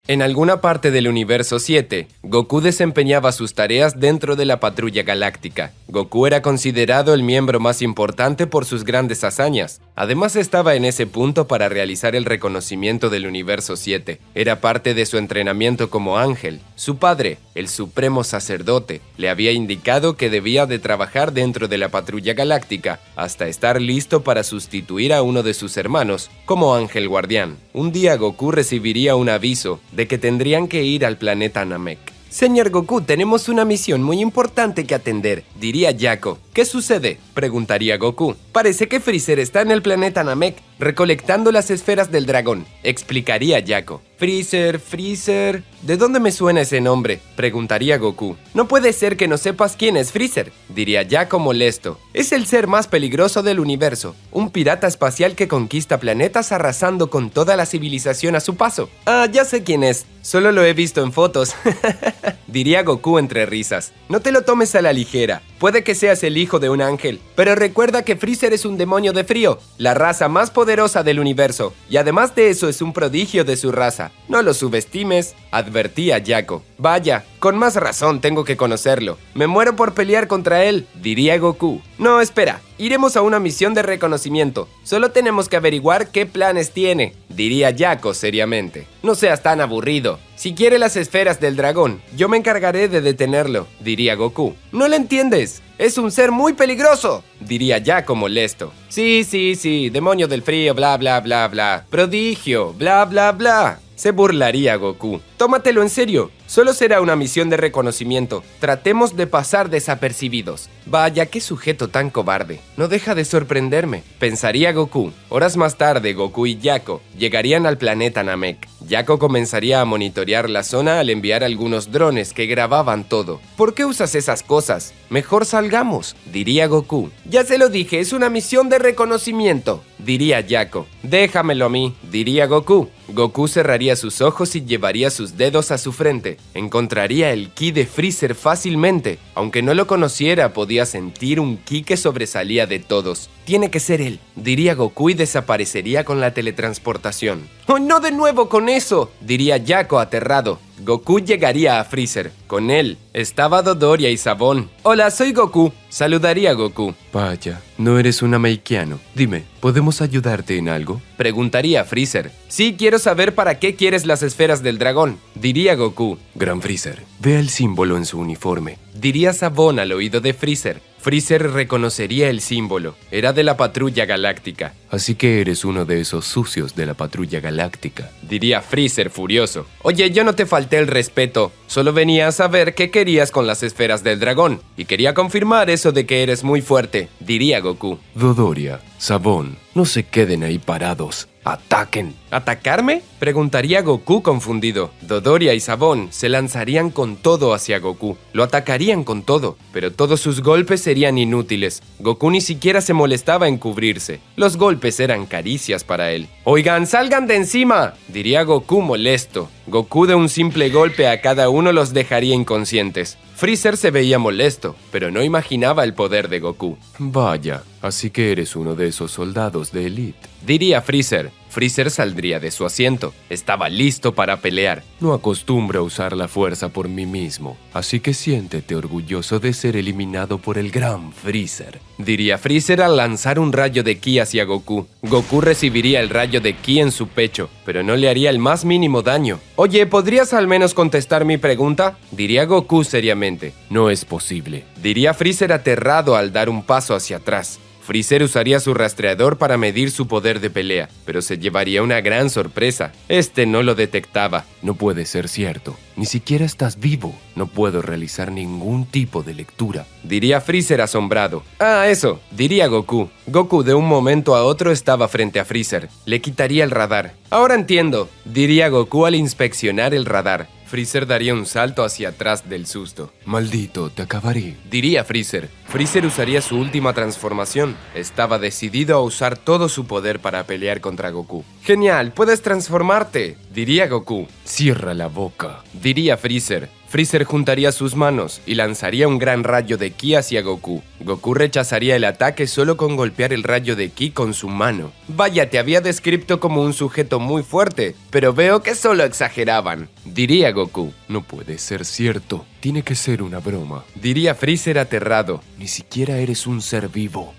En alguna parte del universo 7, Goku desempeñaba sus tareas dentro de la Patrulla Galáctica. Goku era considerado el miembro más importante por sus grandes hazañas. Además, estaba en ese punto para realizar el reconocimiento del universo 7. Era parte de su entrenamiento como ángel. Su padre, el supremo sacerdote, le había indicado que debía de trabajar dentro de la Patrulla Galáctica hasta estar listo para sustituir a uno de sus hermanos como ángel guardián. Un día Goku recibiría un aviso de que tendrían que ir al planeta Namek. Señor Goku, tenemos una misión muy importante que atender, diría Jaco. ¿Qué sucede?, preguntaría Goku. Parece que Freezer está en el planeta Namek, recolectando las esferas del dragón, explicaría Jaco. Freezer... ¿De dónde me suena ese nombre?, preguntaría Goku. No puede ser que no sepas quién es Freezer, diría Jaco molesto. Es el ser más peligroso del universo, un pirata espacial que conquista planetas arrasando con toda la civilización a su paso. Ah, ya sé quién es, solo lo he visto en fotos, diría Goku entre risas. No te lo tomes a la ligera, puede que seas el hijo de un ángel, pero recuerda que Freezer es un demonio de frío, la raza más poderosa del universo, y además de eso es un prodigio de su raza. No lo subestimes, advertía Jaco. Vaya, con más razón tengo que conocerlo. Me muero por pelear contra él, diría Goku. No, espera, iremos a una misión de reconocimiento. Solo tenemos que averiguar qué planes tiene, diría Jaco seriamente. No seas tan aburrido. Si quiere las esferas del dragón, yo me encargaré de detenerlo, diría Goku. No lo entiendes. Es un ser muy peligroso, diría Jaco molesto. Sí, demonio del frío, bla bla bla bla. Prodigio, bla bla bla. Se burlaría Goku. Tómatelo en serio, solo será una misión de reconocimiento. Tratemos de pasar desapercibidos. Vaya, qué sujeto tan cobarde. No deja de sorprenderme, pensaría Goku. Horas más tarde, Goku y Jaco llegarían al planeta Namek. Jaco comenzaría a monitorear la zona al enviar algunos drones que grababan todo. ¿Por qué usas esas cosas? Mejor salgamos, diría Goku. Ya se lo dije, es una misión de reconocimiento, diría Jaco. Déjamelo a mí, diría Goku. Goku cerraría sus ojos y llevaría sus dedos a su frente. Encontraría el ki de Freezer fácilmente. Aunque no lo conociera, podía sentir un ki que sobresalía de todos. Tiene que ser él, diría Goku y desaparecería con la teletransportación. ¡Oh, no de nuevo con eso!, diría Jaco aterrado. Goku llegaría a Freezer. Con él estaba Dodoria y Sabón. Hola, soy Goku, saludaría Goku. Vaya, no eres un Nameikiano. Dime, ¿podemos ayudarte en algo?, preguntaría Freezer. Sí, quiero saber para qué quieres las esferas del dragón, diría Goku. Gran Freezer, vea el símbolo en su uniforme, diría Sabón al oído de Freezer. Freezer reconocería el símbolo. Era de la Patrulla Galáctica. Así que eres uno de esos sucios de la Patrulla Galáctica, diría Freezer furioso. Oye, yo no te falté el respeto. Solo venía a saber qué querías con las esferas del dragón. Y quería confirmar eso de que eres muy fuerte, diría Goku. Dodoria, Sabón, no se queden ahí parados. ¡Ataquen! ¿Atacarme?, preguntaría Goku confundido. Dodoria y Sabón se lanzarían con todo hacia Goku. Lo atacarían con todo, pero todos sus golpes serían inútiles. Goku ni siquiera se molestaba en cubrirse. Los golpes eran caricias para él. ¡Oigan, salgan de encima!, diría Goku molesto. Goku de un simple golpe a cada uno los dejaría inconscientes. Freezer se veía molesto, pero no imaginaba el poder de Goku. Vaya, así que eres uno de esos soldados de élite, diría Freezer. Freezer saldría de su asiento. Estaba listo para pelear. No acostumbro a usar la fuerza por mí mismo, así que siéntete orgulloso de ser eliminado por el gran Freezer, diría Freezer al lanzar un rayo de ki hacia Goku. Goku recibiría el rayo de ki en su pecho, pero no le haría el más mínimo daño. Oye, ¿podrías al menos contestar mi pregunta?, diría Goku seriamente. No es posible, diría Freezer aterrado al dar un paso hacia atrás. Freezer usaría su rastreador para medir su poder de pelea, pero se llevaría una gran sorpresa. Este no lo detectaba. No puede ser cierto. Ni siquiera estás vivo. No puedo realizar ningún tipo de lectura, diría Freezer asombrado. Ah, eso, diría Goku. Goku de un momento a otro estaba frente a Freezer. Le quitaría el radar. Ahora entiendo, diría Goku al inspeccionar el radar. Freezer daría un salto hacia atrás del susto. Maldito, te acabaré, diría Freezer. Freezer usaría su última transformación. Estaba decidido a usar todo su poder para pelear contra Goku. ¡Genial! ¡Puedes transformarte!, diría Goku. «Cierra la boca», diría Freezer. Freezer juntaría sus manos y lanzaría un gran rayo de ki hacia Goku. Goku rechazaría el ataque solo con golpear el rayo de ki con su mano. «Vaya, te había descrito como un sujeto muy fuerte, pero veo que solo exageraban», diría Goku. «No puede ser cierto. Tiene que ser una broma», diría Freezer aterrado. «Ni siquiera eres un ser vivo».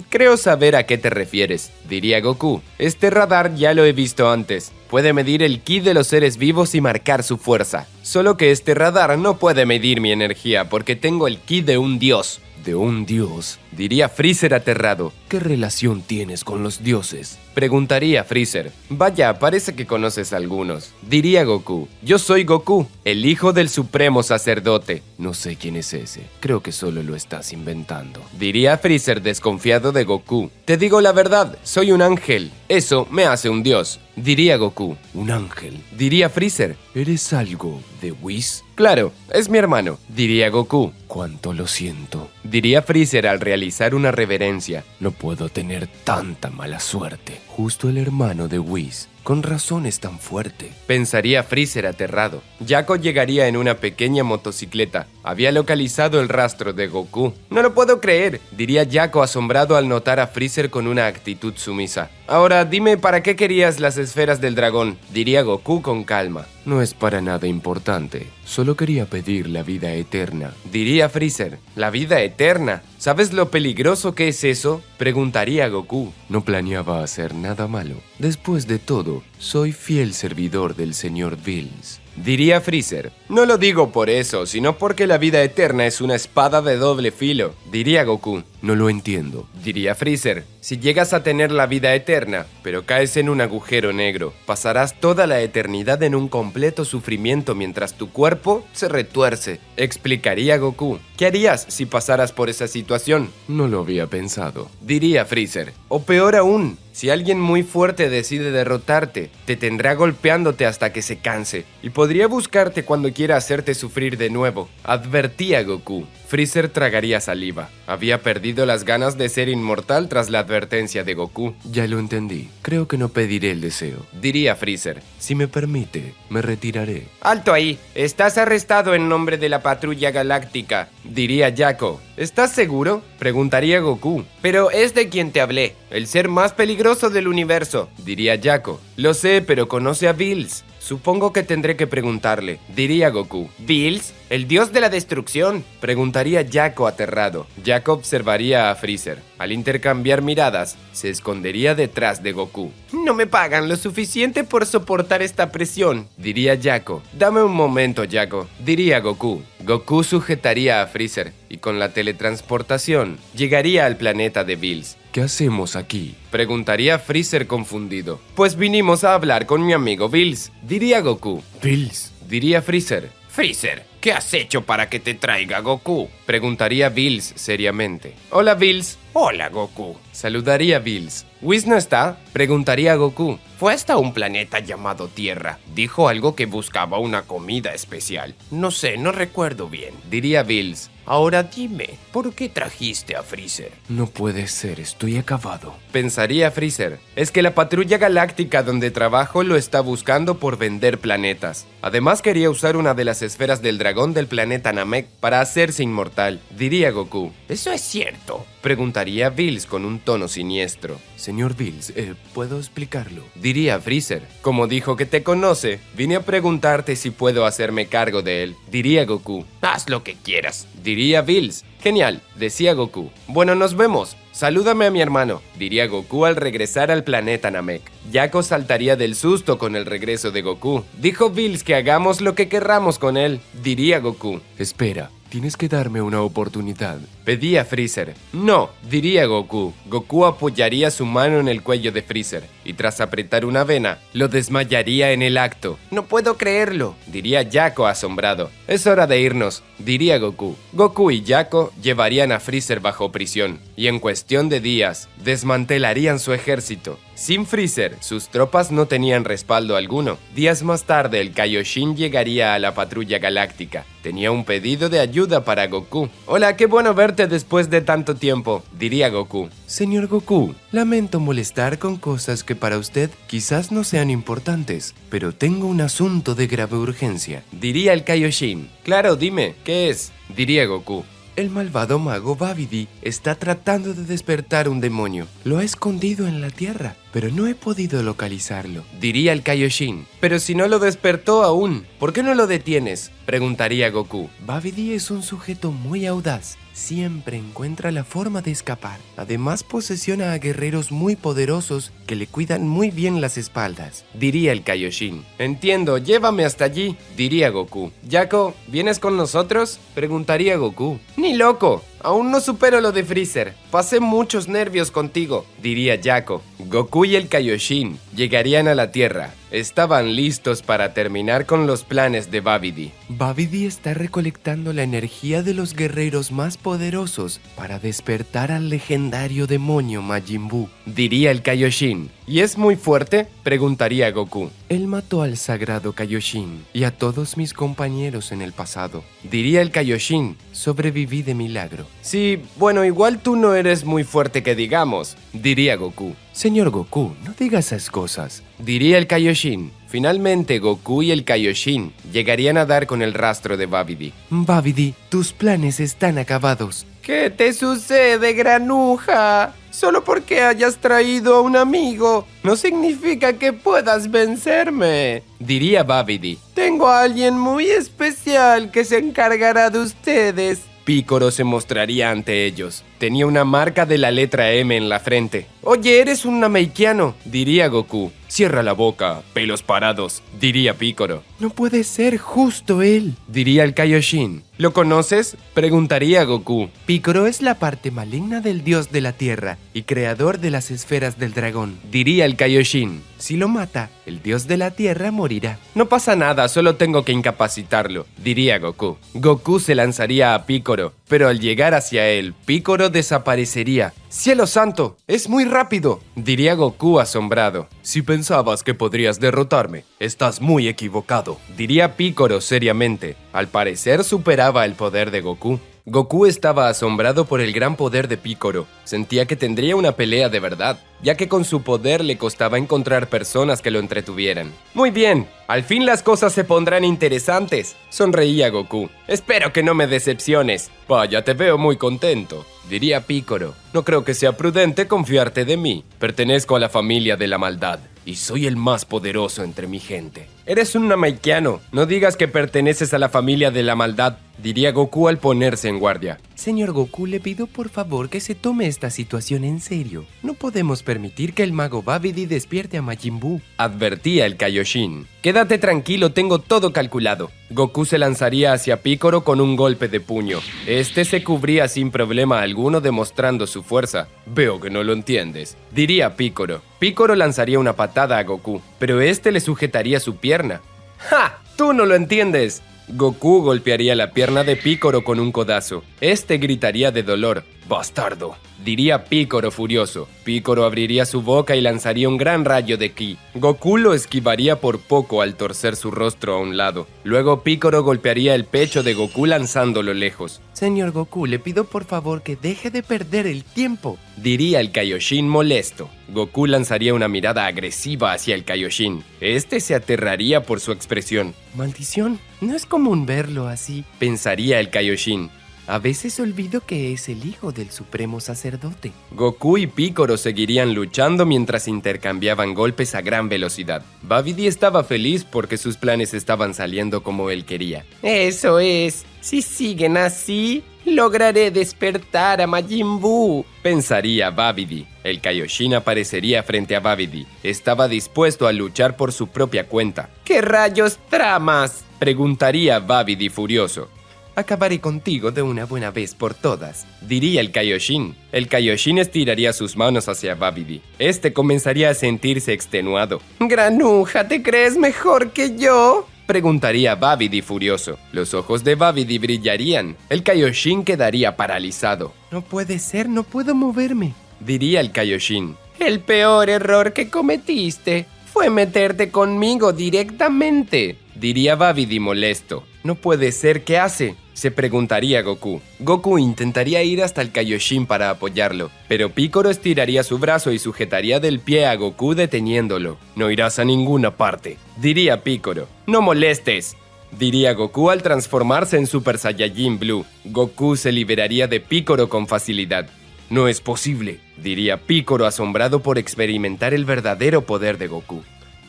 Creo saber a qué te refieres», diría Goku. «Este radar ya lo he visto antes. Puede medir el ki de los seres vivos y marcar su fuerza. Solo que este radar no puede medir mi energía porque tengo el ki de un dios». «¿De un dios?», diría Freezer aterrado. «¿Qué relación tienes con los dioses?», preguntaría Freezer. «Vaya, parece que conoces algunos», diría Goku. «Yo soy Goku, el hijo del supremo sacerdote». «No sé quién es ese. Creo que solo lo estás inventando», diría Freezer desconfiado de Goku. «Te digo la verdad, soy un ángel. Eso me hace un dios», diría Goku. «¿Un ángel?», diría Freezer. «¿Eres algo de Whis?». «Claro, es mi hermano», diría Goku. «Cuánto lo siento», diría Freezer al realizar una reverencia. «No puedo tener tanta mala suerte. Justo el hermano de Whis. Con razón es tan fuerte», pensaría Freezer aterrado. Jaco llegaría en una pequeña motocicleta. Había localizado el rastro de Goku. «No lo puedo creer», diría Jaco asombrado al notar a Freezer con una actitud sumisa. «Ahora dime para qué querías las esferas del dragón», diría Goku con calma. «No es para nada importante. Solo quería pedir la vida eterna», diría Freezer. «¿La vida eterna? ¿Sabes lo peligroso que es eso?», preguntaría Goku. «No planeaba hacer nada malo. Después de todo, soy fiel servidor del señor Bills», diría Freezer. «No lo digo por eso, sino porque la vida eterna es una espada de doble filo», diría Goku. «No lo entiendo», diría Freezer. «Si llegas a tener la vida eterna, pero caes en un agujero negro, pasarás toda la eternidad en un completo sufrimiento mientras tu cuerpo se retuerce», explicaría Goku. «¿Qué harías si pasaras por esa situación?». «No lo había pensado», diría Freezer. «O peor aún, si alguien muy fuerte decide derrotarte, te tendrá golpeándote hasta que se canse, y podría buscarte cuando quiera hacerte sufrir de nuevo», advertía Goku. Freezer tragaría saliva. Había perdido las ganas de ser inmortal tras la advertencia de Goku. «Ya lo entendí. Creo que no pediré el deseo», diría Freezer. «Si me permite, me retiraré». «Alto ahí. Estás arrestado en nombre de la Patrulla Galáctica», diría Jaco. «¿Estás seguro?», preguntaría Goku. «Pero es de quien te hablé. El ser más peligroso del universo», diría Jaco. «Lo sé, pero conoce a Bills. Supongo que tendré que preguntarle», diría Goku. «¿Bills? ¿El dios de la destrucción?», preguntaría Jaco aterrado. Jaco observaría a Freezer. Al intercambiar miradas, se escondería detrás de Goku. «No me pagan lo suficiente por soportar esta presión», diría Jaco. «Dame un momento, Jaco», diría Goku. Goku sujetaría a Freezer y con la teletransportación llegaría al planeta de Bills. «¿Qué hacemos aquí?», preguntaría Freezer confundido. «Pues vinimos a hablar con mi amigo Bills», diría Goku. «Bills», diría Freezer. «Freezer, ¿qué has hecho para que te traiga Goku?», preguntaría Bills seriamente. «Hola, Bills». «Hola, Goku», saludaría Bills. «¿Whis no está?», preguntaría Goku. «Fue hasta un planeta llamado Tierra. Dijo algo que buscaba una comida especial. No sé, no recuerdo bien», diría Bills. «Ahora dime, ¿por qué trajiste a Freezer?». «No puede ser, estoy acabado», pensaría Freezer. «Es que la Patrulla Galáctica donde trabajo lo está buscando por vender planetas. Además quería usar una de las esferas del dragón del planeta Namek para hacerse inmortal», diría Goku. «¿Eso es cierto?», preguntaría Bills con un tono siniestro. «Señor Bills, ¿puedo explicarlo?», diría Freezer. «Como dijo que te conoce, vine a preguntarte si puedo hacerme cargo de él», diría Goku. «Haz lo que quieras», diría Bills. «Genial», decía Goku. «Bueno, nos vemos. Salúdame a mi hermano», diría Goku al regresar al planeta Namek. Jaco saltaría del susto con el regreso de Goku. «Dijo Bills que hagamos lo que querramos con él», diría Goku. «Espera, tienes que darme una oportunidad», pedía Freezer. «No», diría Goku. Goku apoyaría su mano en el cuello de Freezer y tras apretar una vena, lo desmayaría en el acto. «No puedo creerlo», diría Jaco asombrado. «Es hora de irnos», diría Goku. Goku y Jaco llevarían a Freezer bajo prisión y en cuestión de días desmantelarían su ejército. Sin Freezer, sus tropas no tenían respaldo alguno. Días más tarde, el Kaioshin llegaría a la Patrulla Galáctica. Tenía un pedido de ayuda para Goku. «Hola, qué bueno verte, verte después de tanto tiempo, diría Goku. Señor Goku, lamento molestar con cosas que para usted quizás no sean importantes, pero tengo un asunto de grave urgencia, diría el Kaioshin. Claro, dime, ¿qué es? Diría Goku. El malvado mago Babidi está tratando de despertar un demonio. Lo ha escondido en la tierra, pero no he podido localizarlo, diría el Kaioshin. Pero si no lo despertó aún, ¿por qué no lo detienes? Preguntaría Goku. Babidi es un sujeto muy audaz. Siempre encuentra la forma de escapar. Además posesiona a guerreros muy poderosos que le cuidan muy bien las espaldas, diría el Kaioshin. Entiendo, llévame hasta allí, diría Goku. Jaco, ¿vienes con nosotros? Preguntaría Goku. Ni loco, aún no supero lo de Freezer. Pasé muchos nervios contigo, diría Jaco. Goku y el Kaioshin llegarían a la Tierra. Estaban listos para terminar con los planes de Babidi. Babidi está recolectando la energía de los guerreros más poderosos para despertar al legendario demonio Majin Buu, diría el Kaioshin. ¿Y es muy fuerte? Preguntaría Goku. Él mató al sagrado Kaioshin y a todos mis compañeros en el pasado, diría el Kaioshin. Sobreviví de milagro. Sí, bueno, igual tú no eres muy fuerte que digamos, diría Goku. Señor Goku, no diga esas cosas, diría el Kaioshin. Finalmente, Goku y el Kaioshin llegarían a dar con el rastro de Babidi. Babidi, tus planes están acabados. ¿Qué te sucede, granuja? Solo porque hayas traído a un amigo, no significa que puedas vencerme, diría Babidi. Tengo a alguien muy especial que se encargará de ustedes. Picoro se mostraría ante ellos. Tenía una marca de la letra M en la frente. Oye, eres un Nameikiano, diría Goku. Cierra la boca, pelos parados, diría Picoro. No puede ser justo él, diría el Kaioshin. ¿Lo conoces? Preguntaría Goku. Picoro es la parte maligna del dios de la tierra y creador de las esferas del dragón, diría el Kaioshin. Si lo mata, el dios de la tierra morirá. No pasa nada, solo tengo que incapacitarlo, diría Goku. Goku se lanzaría a Picoro, pero al llegar hacia él, Picoro desaparecería. ¡Cielo santo! ¡Es muy rápido!, diría Goku asombrado. Si pensabas que podrías derrotarme, estás muy equivocado, diría Picoro seriamente. Al parecer superaba el poder de Goku. Goku estaba asombrado por el gran poder de Picoro. Sentía que tendría una pelea de verdad, ya que con su poder le costaba encontrar personas que lo entretuvieran. Muy bien, al fin las cosas se pondrán interesantes, sonreía Goku. Espero que no me decepciones. Vaya, te veo muy contento, diría Picoro. No creo que sea prudente confiarte de mí. Pertenezco a la familia de la maldad y soy el más poderoso entre mi gente. Eres un Nameikiano, no digas que perteneces a la familia de la maldad, diría Goku al ponerse en guardia. Señor Goku, le pido por favor que se tome esta situación en serio. No podemos permitir que el mago Babidi despierte a Majin Buu, advertía el Kaioshin. Quédate tranquilo, tengo todo calculado. Goku se lanzaría hacia Picoro con un golpe de puño. Este se cubría sin problema alguno demostrando su fuerza. Veo que no lo entiendes, diría Picoro. Picoro lanzaría una patada a Goku, pero este le sujetaría su pierna. ¡Ja! ¡Tú no lo entiendes! Goku golpearía la pierna de Picoro con un codazo. Este gritaría de dolor. ¡Bastardo!, diría Picoro furioso. Picoro abriría su boca y lanzaría un gran rayo de ki. Goku lo esquivaría por poco al torcer su rostro a un lado. Luego Picoro golpearía el pecho de Goku lanzándolo lejos. Señor Goku, le pido por favor que deje de perder el tiempo, diría el Kaioshin molesto. Goku lanzaría una mirada agresiva hacia el Kaioshin. Este se aterraría por su expresión. Maldición, no es común verlo así, pensaría el Kaioshin. A veces olvido que es el hijo del supremo sacerdote. Goku y Picoro seguirían luchando mientras intercambiaban golpes a gran velocidad. Babidi estaba feliz porque sus planes estaban saliendo como él quería. Eso es, si siguen así, lograré despertar a Majin Buu, pensaría Babidi. El Kaioshin aparecería frente a Babidi. Estaba dispuesto a luchar por su propia cuenta. ¿Qué rayos tramas?, preguntaría Babidi furioso. Acabaré contigo de una buena vez por todas, diría el Kaioshin. El Kaioshin estiraría sus manos hacia Babidi. Este comenzaría a sentirse extenuado. Granuja, ¿te crees mejor que yo?, preguntaría Babidi furioso. Los ojos de Babidi brillarían. El Kaioshin quedaría paralizado. No puede ser, no puedo moverme, diría el Kaioshin. El peor error que cometiste fue meterte conmigo directamente, diría Babidi molesto. No puede ser, ¿qué hace?, Se preguntaría Goku. Goku intentaría ir hasta el Kaioshin para apoyarlo, pero Piccolo estiraría su brazo y sujetaría del pie a Goku deteniéndolo. No irás a ninguna parte, diría Piccolo. No molestes, diría Goku al transformarse en Super Saiyajin Blue. Goku se liberaría de Piccolo con facilidad. No es posible, diría Piccolo asombrado por experimentar el verdadero poder de Goku.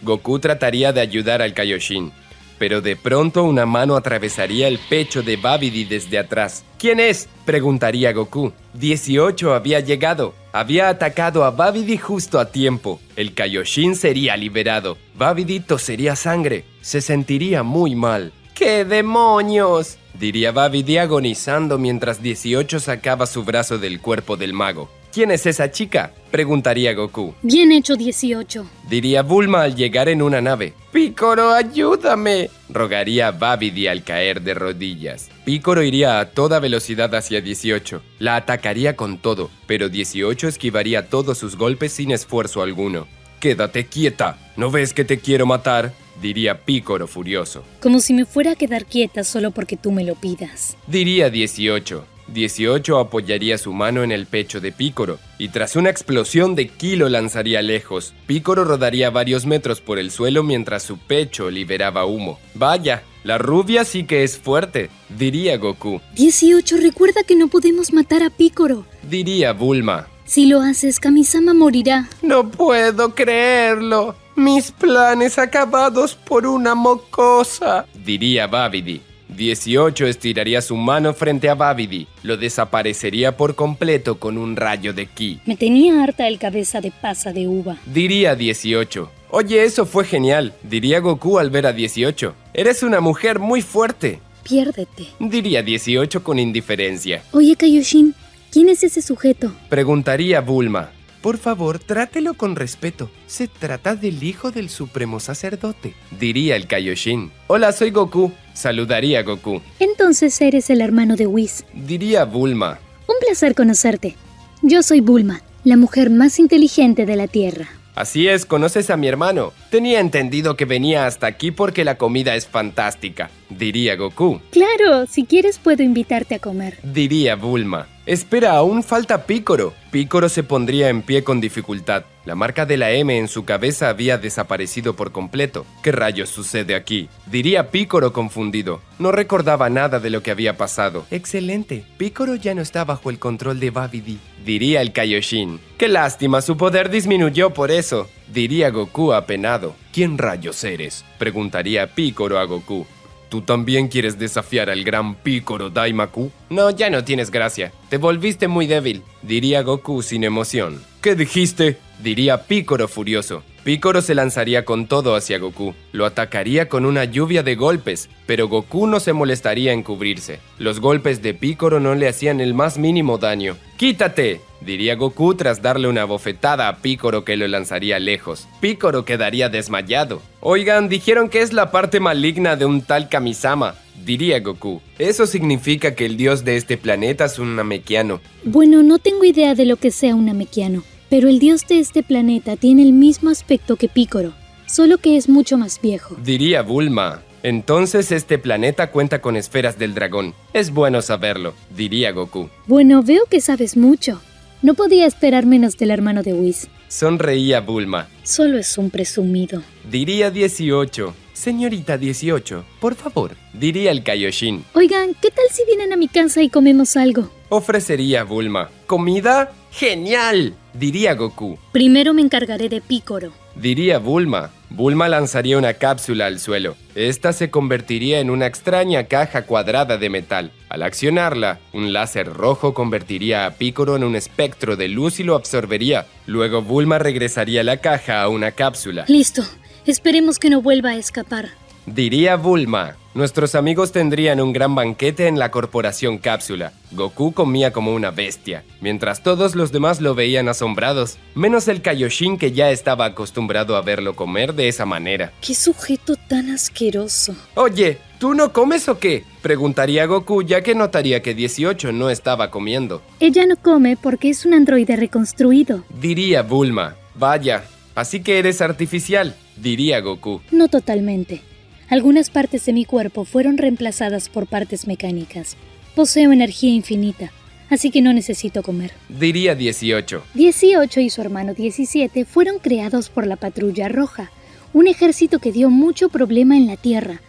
Goku trataría de ayudar al Kaioshin, pero de pronto una mano atravesaría el pecho de Babidi desde atrás. ¿Quién es?, preguntaría Goku. 18 había llegado. Había atacado a Babidi justo a tiempo. El Kaioshin sería liberado. Babidi tosería sangre. Se sentiría muy mal. ¡Qué demonios!, diría Babidi agonizando mientras 18 sacaba su brazo del cuerpo del mago. ¿Quién es esa chica?, preguntaría Goku. Bien hecho, 18, diría Bulma al llegar en una nave. ¡Piccolo, ayúdame!, rogaría Babidi al caer de rodillas. Piccolo iría a toda velocidad hacia 18. La atacaría con todo, pero 18 esquivaría todos sus golpes sin esfuerzo alguno. ¡Quédate quieta! ¿No ves que te quiero matar?, diría Piccolo furioso. Como si me fuera a quedar quieta solo porque tú me lo pidas, diría 18. 18 apoyaría su mano en el pecho de Piccolo, y tras una explosión de ki lo lanzaría lejos. Piccolo rodaría varios metros por el suelo mientras su pecho liberaba humo. Vaya, la rubia sí que es fuerte, diría Goku. 18, recuerda que no podemos matar a Piccolo, diría Bulma. Si lo haces, Kamisama morirá. No puedo creerlo. Mis planes acabados por una mocosa, diría Babidi. 18 estiraría su mano frente a Babidi. Lo desaparecería por completo con un rayo de ki. Me tenía harta el cabeza de pasa de uva, diría 18. Oye, eso fue genial, diría Goku al ver a 18. Eres una mujer muy fuerte, piérdete, diría 18 con indiferencia. Oye, Kaioshin, ¿quién es ese sujeto?, preguntaría Bulma. Por favor, trátelo con respeto. Se trata del hijo del supremo sacerdote, diría el Kaioshin. Hola, soy Goku, saludaría Goku. Entonces eres el hermano de Whis, diría Bulma. Un placer conocerte. Yo soy Bulma, la mujer más inteligente de la Tierra. Así es, conoces a mi hermano. Tenía entendido que venía hasta aquí porque la comida es fantástica, diría Goku. Claro, si quieres puedo invitarte a comer, diría Bulma. Espera, aún falta Piccolo. Piccolo se pondría en pie con dificultad. La marca de la M en su cabeza había desaparecido por completo. ¿Qué rayos sucede aquí?, diría Piccolo confundido. No recordaba nada de lo que había pasado. Excelente, Piccolo ya no está bajo el control de Babidi, diría el Kaioshin. Qué lástima, su poder disminuyó por eso, diría Goku apenado. ¿Quién rayos eres?, preguntaría Piccolo a Goku. ¿Tú también quieres desafiar al gran Piccolo Daimaku? No, ya no tienes gracia. Te volviste muy débil, diría Goku sin emoción. ¿Qué dijiste?, diría Piccolo furioso. Piccolo se lanzaría con todo hacia Goku. Lo atacaría con una lluvia de golpes, pero Goku no se molestaría en cubrirse. Los golpes de Piccolo no le hacían el más mínimo daño. ¡Quítate!, diría Goku tras darle una bofetada a Piccolo que lo lanzaría lejos. Piccolo quedaría desmayado. Oigan, dijeron que es la parte maligna de un tal Kamisama, diría Goku. Eso significa que el dios de este planeta es un Namekiano. Bueno, no tengo idea de lo que sea un Namekiano, pero el dios de este planeta tiene el mismo aspecto que Piccolo, solo que es mucho más viejo, diría Bulma. Entonces este planeta cuenta con esferas del dragón. Es bueno saberlo, diría Goku. Bueno, veo que sabes mucho. No podía esperar menos del hermano de Whis. Sonreía Bulma. Solo es un presumido, diría 18. Señorita 18, por favor, diría el Kaioshin. Oigan, ¿qué tal si vienen a mi casa y comemos algo?, ofrecería Bulma. ¿Comida? ¡Genial!, diría Goku. Primero me encargaré de Piccolo, diría Bulma. Bulma lanzaría una cápsula al suelo. Esta se convertiría en una extraña caja cuadrada de metal. Al accionarla, un láser rojo convertiría a Piccolo en un espectro de luz y lo absorbería. Luego Bulma regresaría la caja a una cápsula. Listo, esperemos que no vuelva a escapar, diría Bulma. Nuestros amigos tendrían un gran banquete en la corporación Cápsula. Goku comía como una bestia, mientras todos los demás lo veían asombrados, menos el Kaioshin que ya estaba acostumbrado a verlo comer de esa manera. ¡Qué sujeto tan asqueroso! Oye, ¿tú no comes o qué?, preguntaría Goku, ya que notaría que 18 no estaba comiendo. Ella no come porque es un androide reconstruido, diría Bulma. Vaya, así que eres artificial, diría Goku. no totalmente. Algunas partes de mi cuerpo fueron reemplazadas por partes mecánicas. Poseo energía infinita, así que no necesito comer. Diría 18. 18 y su hermano 17 fueron creados por la Patrulla Roja, un ejército que dio mucho problema en la Tierra.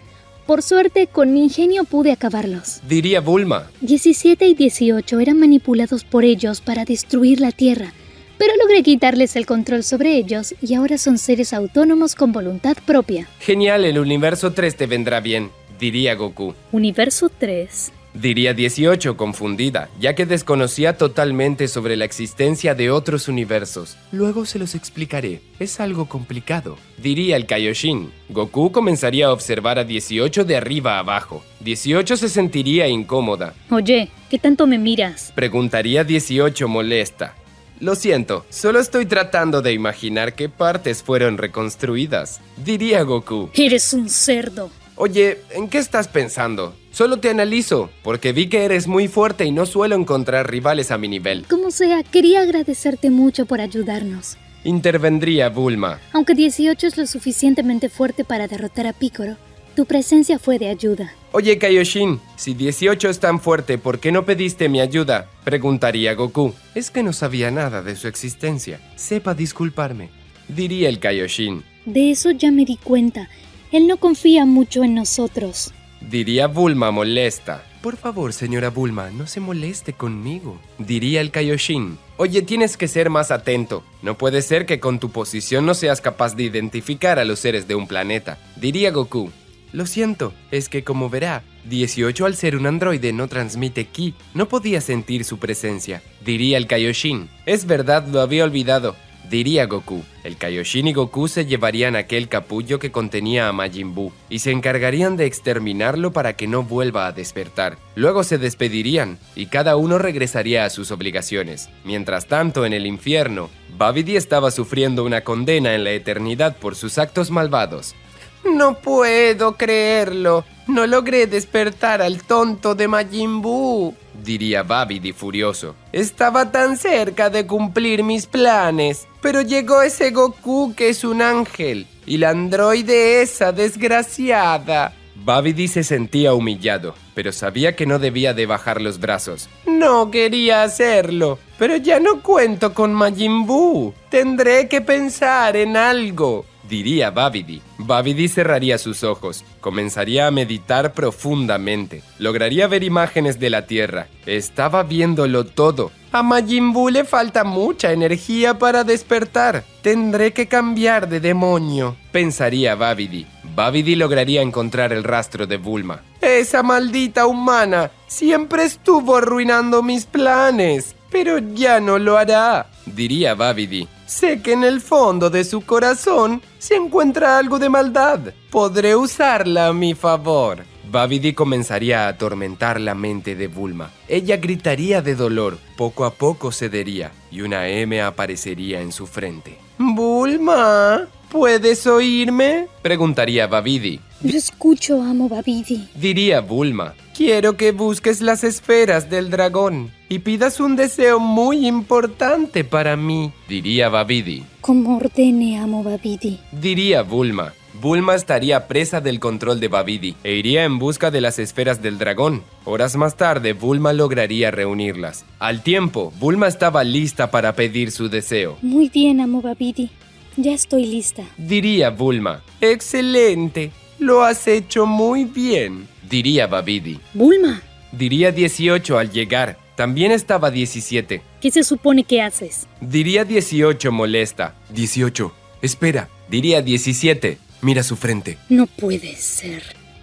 Por suerte, con mi ingenio pude acabarlos. Diría Bulma. 17 y 18 eran manipulados por ellos para destruir la Tierra, pero logré quitarles el control sobre ellos y ahora son seres autónomos con voluntad propia. Genial, el universo 3 te vendrá bien, diría Goku. Universo 3. Diría 18, confundida, ya que desconocía totalmente sobre la existencia de otros universos. Luego se los explicaré. Es algo complicado. Diría el Kaioshin. Goku comenzaría a observar a 18 de arriba a abajo. 18 se sentiría incómoda. Oye, ¿qué tanto me miras? Preguntaría 18 molesta. Lo siento, solo estoy tratando de imaginar qué partes fueron reconstruidas. Diría Goku. Eres un cerdo. Oye, ¿en qué estás pensando? Solo te analizo, porque vi que eres muy fuerte y no suelo encontrar rivales a mi nivel. Como sea, quería agradecerte mucho por ayudarnos. Intervendría Bulma. Aunque 18 es lo suficientemente fuerte para derrotar a Piccolo, tu presencia fue de ayuda. Oye, Kaioshin, si 18 es tan fuerte, ¿por qué no pediste mi ayuda? Preguntaría Goku. Es que no sabía nada de su existencia. Sepa disculparme. Diría el Kaioshin. De eso ya me di cuenta. Él no confía mucho en nosotros. Diría Bulma molesta. Por favor, señora Bulma, no se moleste conmigo. Diría el Kaioshin. Oye, tienes que ser más atento. No puede ser que con tu posición no seas capaz de identificar a los seres de un planeta. Diría Goku. Lo siento, es que como verá, 18 al ser un androide no transmite ki, no podía sentir su presencia. Diría el Kaioshin. Es verdad, lo había olvidado. Diría Goku. El Kaioshin y Goku se llevarían aquel capullo que contenía a Majin Buu y se encargarían de exterminarlo para que no vuelva a despertar. Luego se despedirían y cada uno regresaría a sus obligaciones. Mientras tanto, en el infierno, Babidi estaba sufriendo una condena en la eternidad por sus actos malvados. No puedo creerlo. No logré despertar al tonto de Majin Buu, diría Babidi furioso. Estaba tan cerca de cumplir mis planes, pero llegó ese Goku que es un ángel y la androide esa desgraciada. Babidi se sentía humillado, pero sabía que no debía de bajar los brazos. No quería hacerlo, pero ya no cuento con Majin Buu. Tendré que pensar en algo, diría Babidi. Babidi cerraría sus ojos, comenzaría a meditar profundamente. Lograría ver imágenes de la Tierra. Estaba viéndolo todo. A Majin Buu le falta mucha energía para despertar. Tendré que cambiar de demonio, pensaría Babidi. Babidi lograría encontrar el rastro de Bulma. Esa maldita humana siempre estuvo arruinando mis planes, pero ya no lo hará, diría Babidi. Sé que en el fondo de su corazón se encuentra algo de maldad. Podré usarla a mi favor. Babidi comenzaría a atormentar la mente de Bulma. Ella gritaría de dolor, poco a poco cedería y una M aparecería en su frente. Bulma, ¿puedes oírme?, preguntaría Babidi. Lo escucho, amo Babidi, diría Bulma. Quiero que busques las esferas del dragón y pidas un deseo muy importante para mí, diría Babidi. Como ordene, amo Babidi, diría Bulma. Bulma estaría presa del control de Babidi e iría en busca de las esferas del dragón. Horas más tarde, Bulma lograría reunirlas. Al tiempo, Bulma estaba lista para pedir su deseo. Muy bien, amo Babidi. Ya estoy lista, diría Bulma. Excelente. Lo has hecho muy bien, diría Babidi. Bulma, diría 18 al llegar. También estaba 17. ¿Qué se supone que haces? Diría 18 molesta. 18, espera, diría 17. Mira su frente. No puede ser,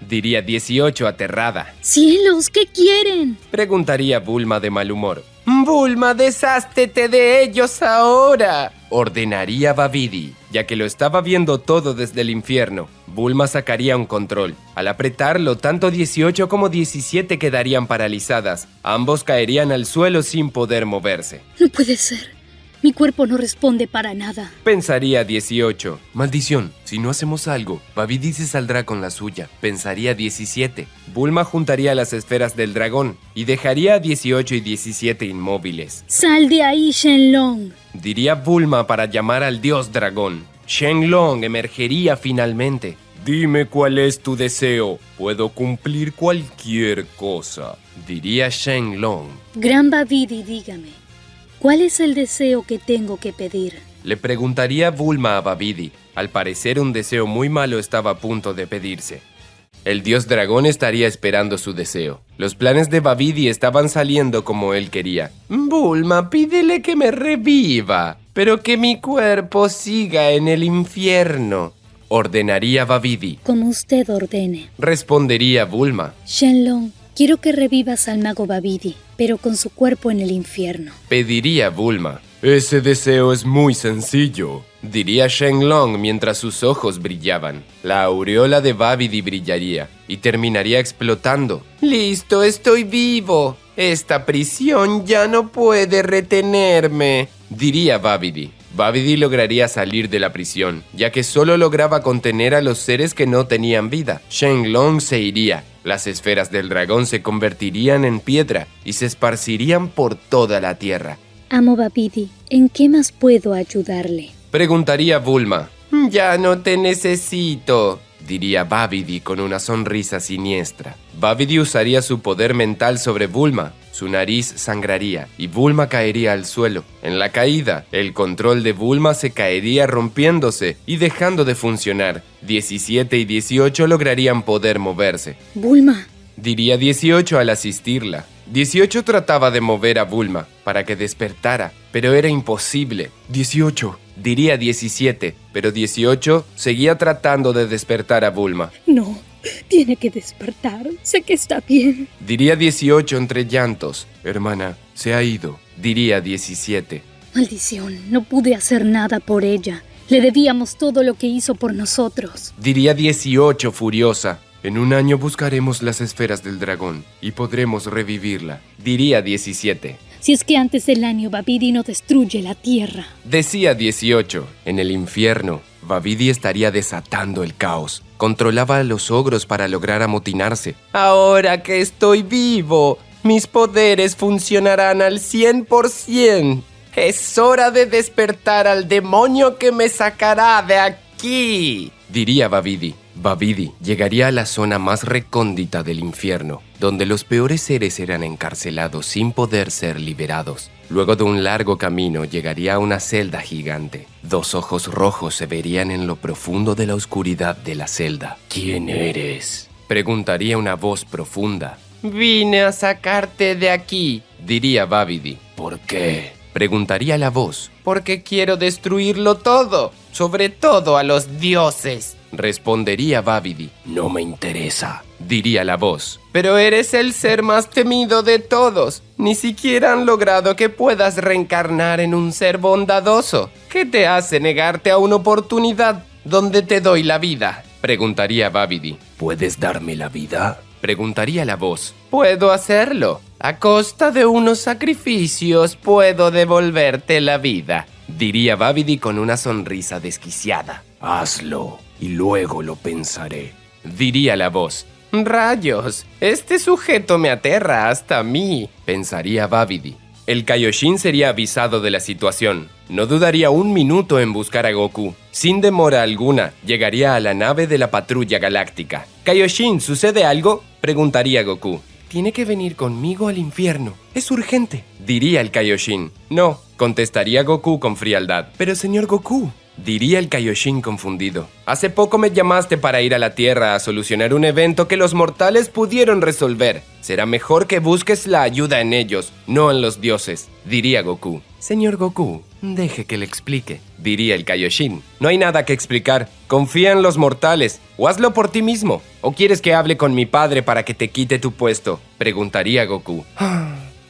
diría 18 aterrada. ¡Cielos! ¿Qué quieren?, preguntaría Bulma de mal humor. Bulma, deshástete de ellos ahora, ordenaría Babidi, ya que lo estaba viendo todo desde el infierno. Bulma sacaría un control. Al apretarlo, tanto 18 como 17 quedarían paralizadas. Ambos caerían al suelo sin poder moverse. No puede ser. Mi cuerpo no responde para nada, pensaría 18. Maldición, si no hacemos algo, Babidi se saldrá con la suya, pensaría 17. Bulma juntaría las esferas del dragón y dejaría a 18 y 17 inmóviles. ¡Sal de ahí, Shenlong!, diría Bulma para llamar al dios dragón. Shenlong emergería finalmente. Dime cuál es tu deseo. Puedo cumplir cualquier cosa, diría Shenlong. Gran Babidi, dígame, ¿cuál es el deseo que tengo que pedir? Le preguntaría Bulma a Babidi. Al parecer un deseo muy malo estaba a punto de pedirse. El dios dragón estaría esperando su deseo. Los planes de Babidi estaban saliendo como él quería. Bulma, pídele que me reviva, pero que mi cuerpo siga en el infierno, ordenaría Babidi. Como usted ordene. Respondería Bulma. Shenlong, quiero que revivas al mago Babidi, pero con su cuerpo en el infierno. Pediría Bulma. Ese deseo es muy sencillo, diría Shenlong mientras sus ojos brillaban. La aureola de Babidi brillaría y terminaría explotando. ¡Listo, estoy vivo! Esta prisión ya no puede retenerme, diría Babidi. Babidi lograría salir de la prisión, ya que solo lograba contener a los seres que no tenían vida. Shenlong se iría. Las esferas del dragón se convertirían en piedra y se esparcirían por toda la tierra. Amo Babidi, ¿en qué más puedo ayudarle? Preguntaría Bulma. Ya no te necesito, diría Babidi con una sonrisa siniestra. Babidi usaría su poder mental sobre Bulma. Su nariz sangraría y Bulma caería al suelo. En la caída, el control de Bulma se caería rompiéndose y dejando de funcionar. 17 y 18 lograrían poder moverse. Bulma, Diría 18 al asistirla. 18 trataba de mover a Bulma para que despertara, pero era imposible. 18, diría 17, pero 18 seguía tratando de despertar a Bulma. no, tiene que despertar, sé que está bien. Diría 18 entre llantos. Hermana, se ha ido. Diría 17. Maldición, no pude hacer nada por ella. Le debíamos todo lo que hizo por nosotros. Diría 18 furiosa. En un año buscaremos las esferas del dragón y podremos revivirla. Diría 17. Si es que antes del año Babidi no destruye la tierra. Decía 18. En el infierno, Babidi estaría desatando el caos. Controlaba a los ogros para lograr amotinarse. Ahora que estoy vivo, mis poderes funcionarán al 100%. Es hora de despertar al demonio que me sacará de aquí, diría Babidi. Babidi llegaría a la zona más recóndita del infierno, donde los peores seres eran encarcelados sin poder ser liberados. Luego de un largo camino llegaría a una celda gigante. 2 ojos rojos se verían en lo profundo de la oscuridad de la celda. ¿Quién eres?, preguntaría una voz profunda. Vine a sacarte de aquí, diría Babidi. ¿Por qué?, preguntaría la voz. Porque quiero destruirlo todo, sobre todo a los dioses, respondería Babidi. No me interesa, diría la voz. Pero eres el ser más temido de todos. Ni siquiera han logrado que puedas reencarnar en un ser bondadoso. ¿Qué te hace negarte a una oportunidad donde te doy la vida?, preguntaría Babidi. ¿Puedes darme la vida?, preguntaría la voz. Puedo hacerlo. A costa de unos sacrificios puedo devolverte la vida, diría Babidi con una sonrisa desquiciada. Hazlo y luego lo pensaré, diría la voz. Rayos, este sujeto me aterra hasta a mí, pensaría Babidi. El Kaioshin sería avisado de la situación. No dudaría un minuto en buscar a Goku. Sin demora alguna, llegaría a la nave de la Patrulla Galáctica. «Kaioshin, ¿sucede algo?», preguntaría Goku. Tiene que venir conmigo al infierno. Es urgente, diría el Kaioshin. No, contestaría Goku con frialdad. Pero señor Goku, diría el Kaioshin confundido. Hace poco me llamaste para ir a la Tierra a solucionar un evento que los mortales pudieron resolver. Será mejor que busques la ayuda en ellos, no en los dioses, diría Goku. Señor Goku, deje que le explique, diría el Kaioshin. No hay nada que explicar. Confía en los mortales, o hazlo por ti mismo. ¿O quieres que hable con mi padre para que te quite tu puesto?, preguntaría Goku.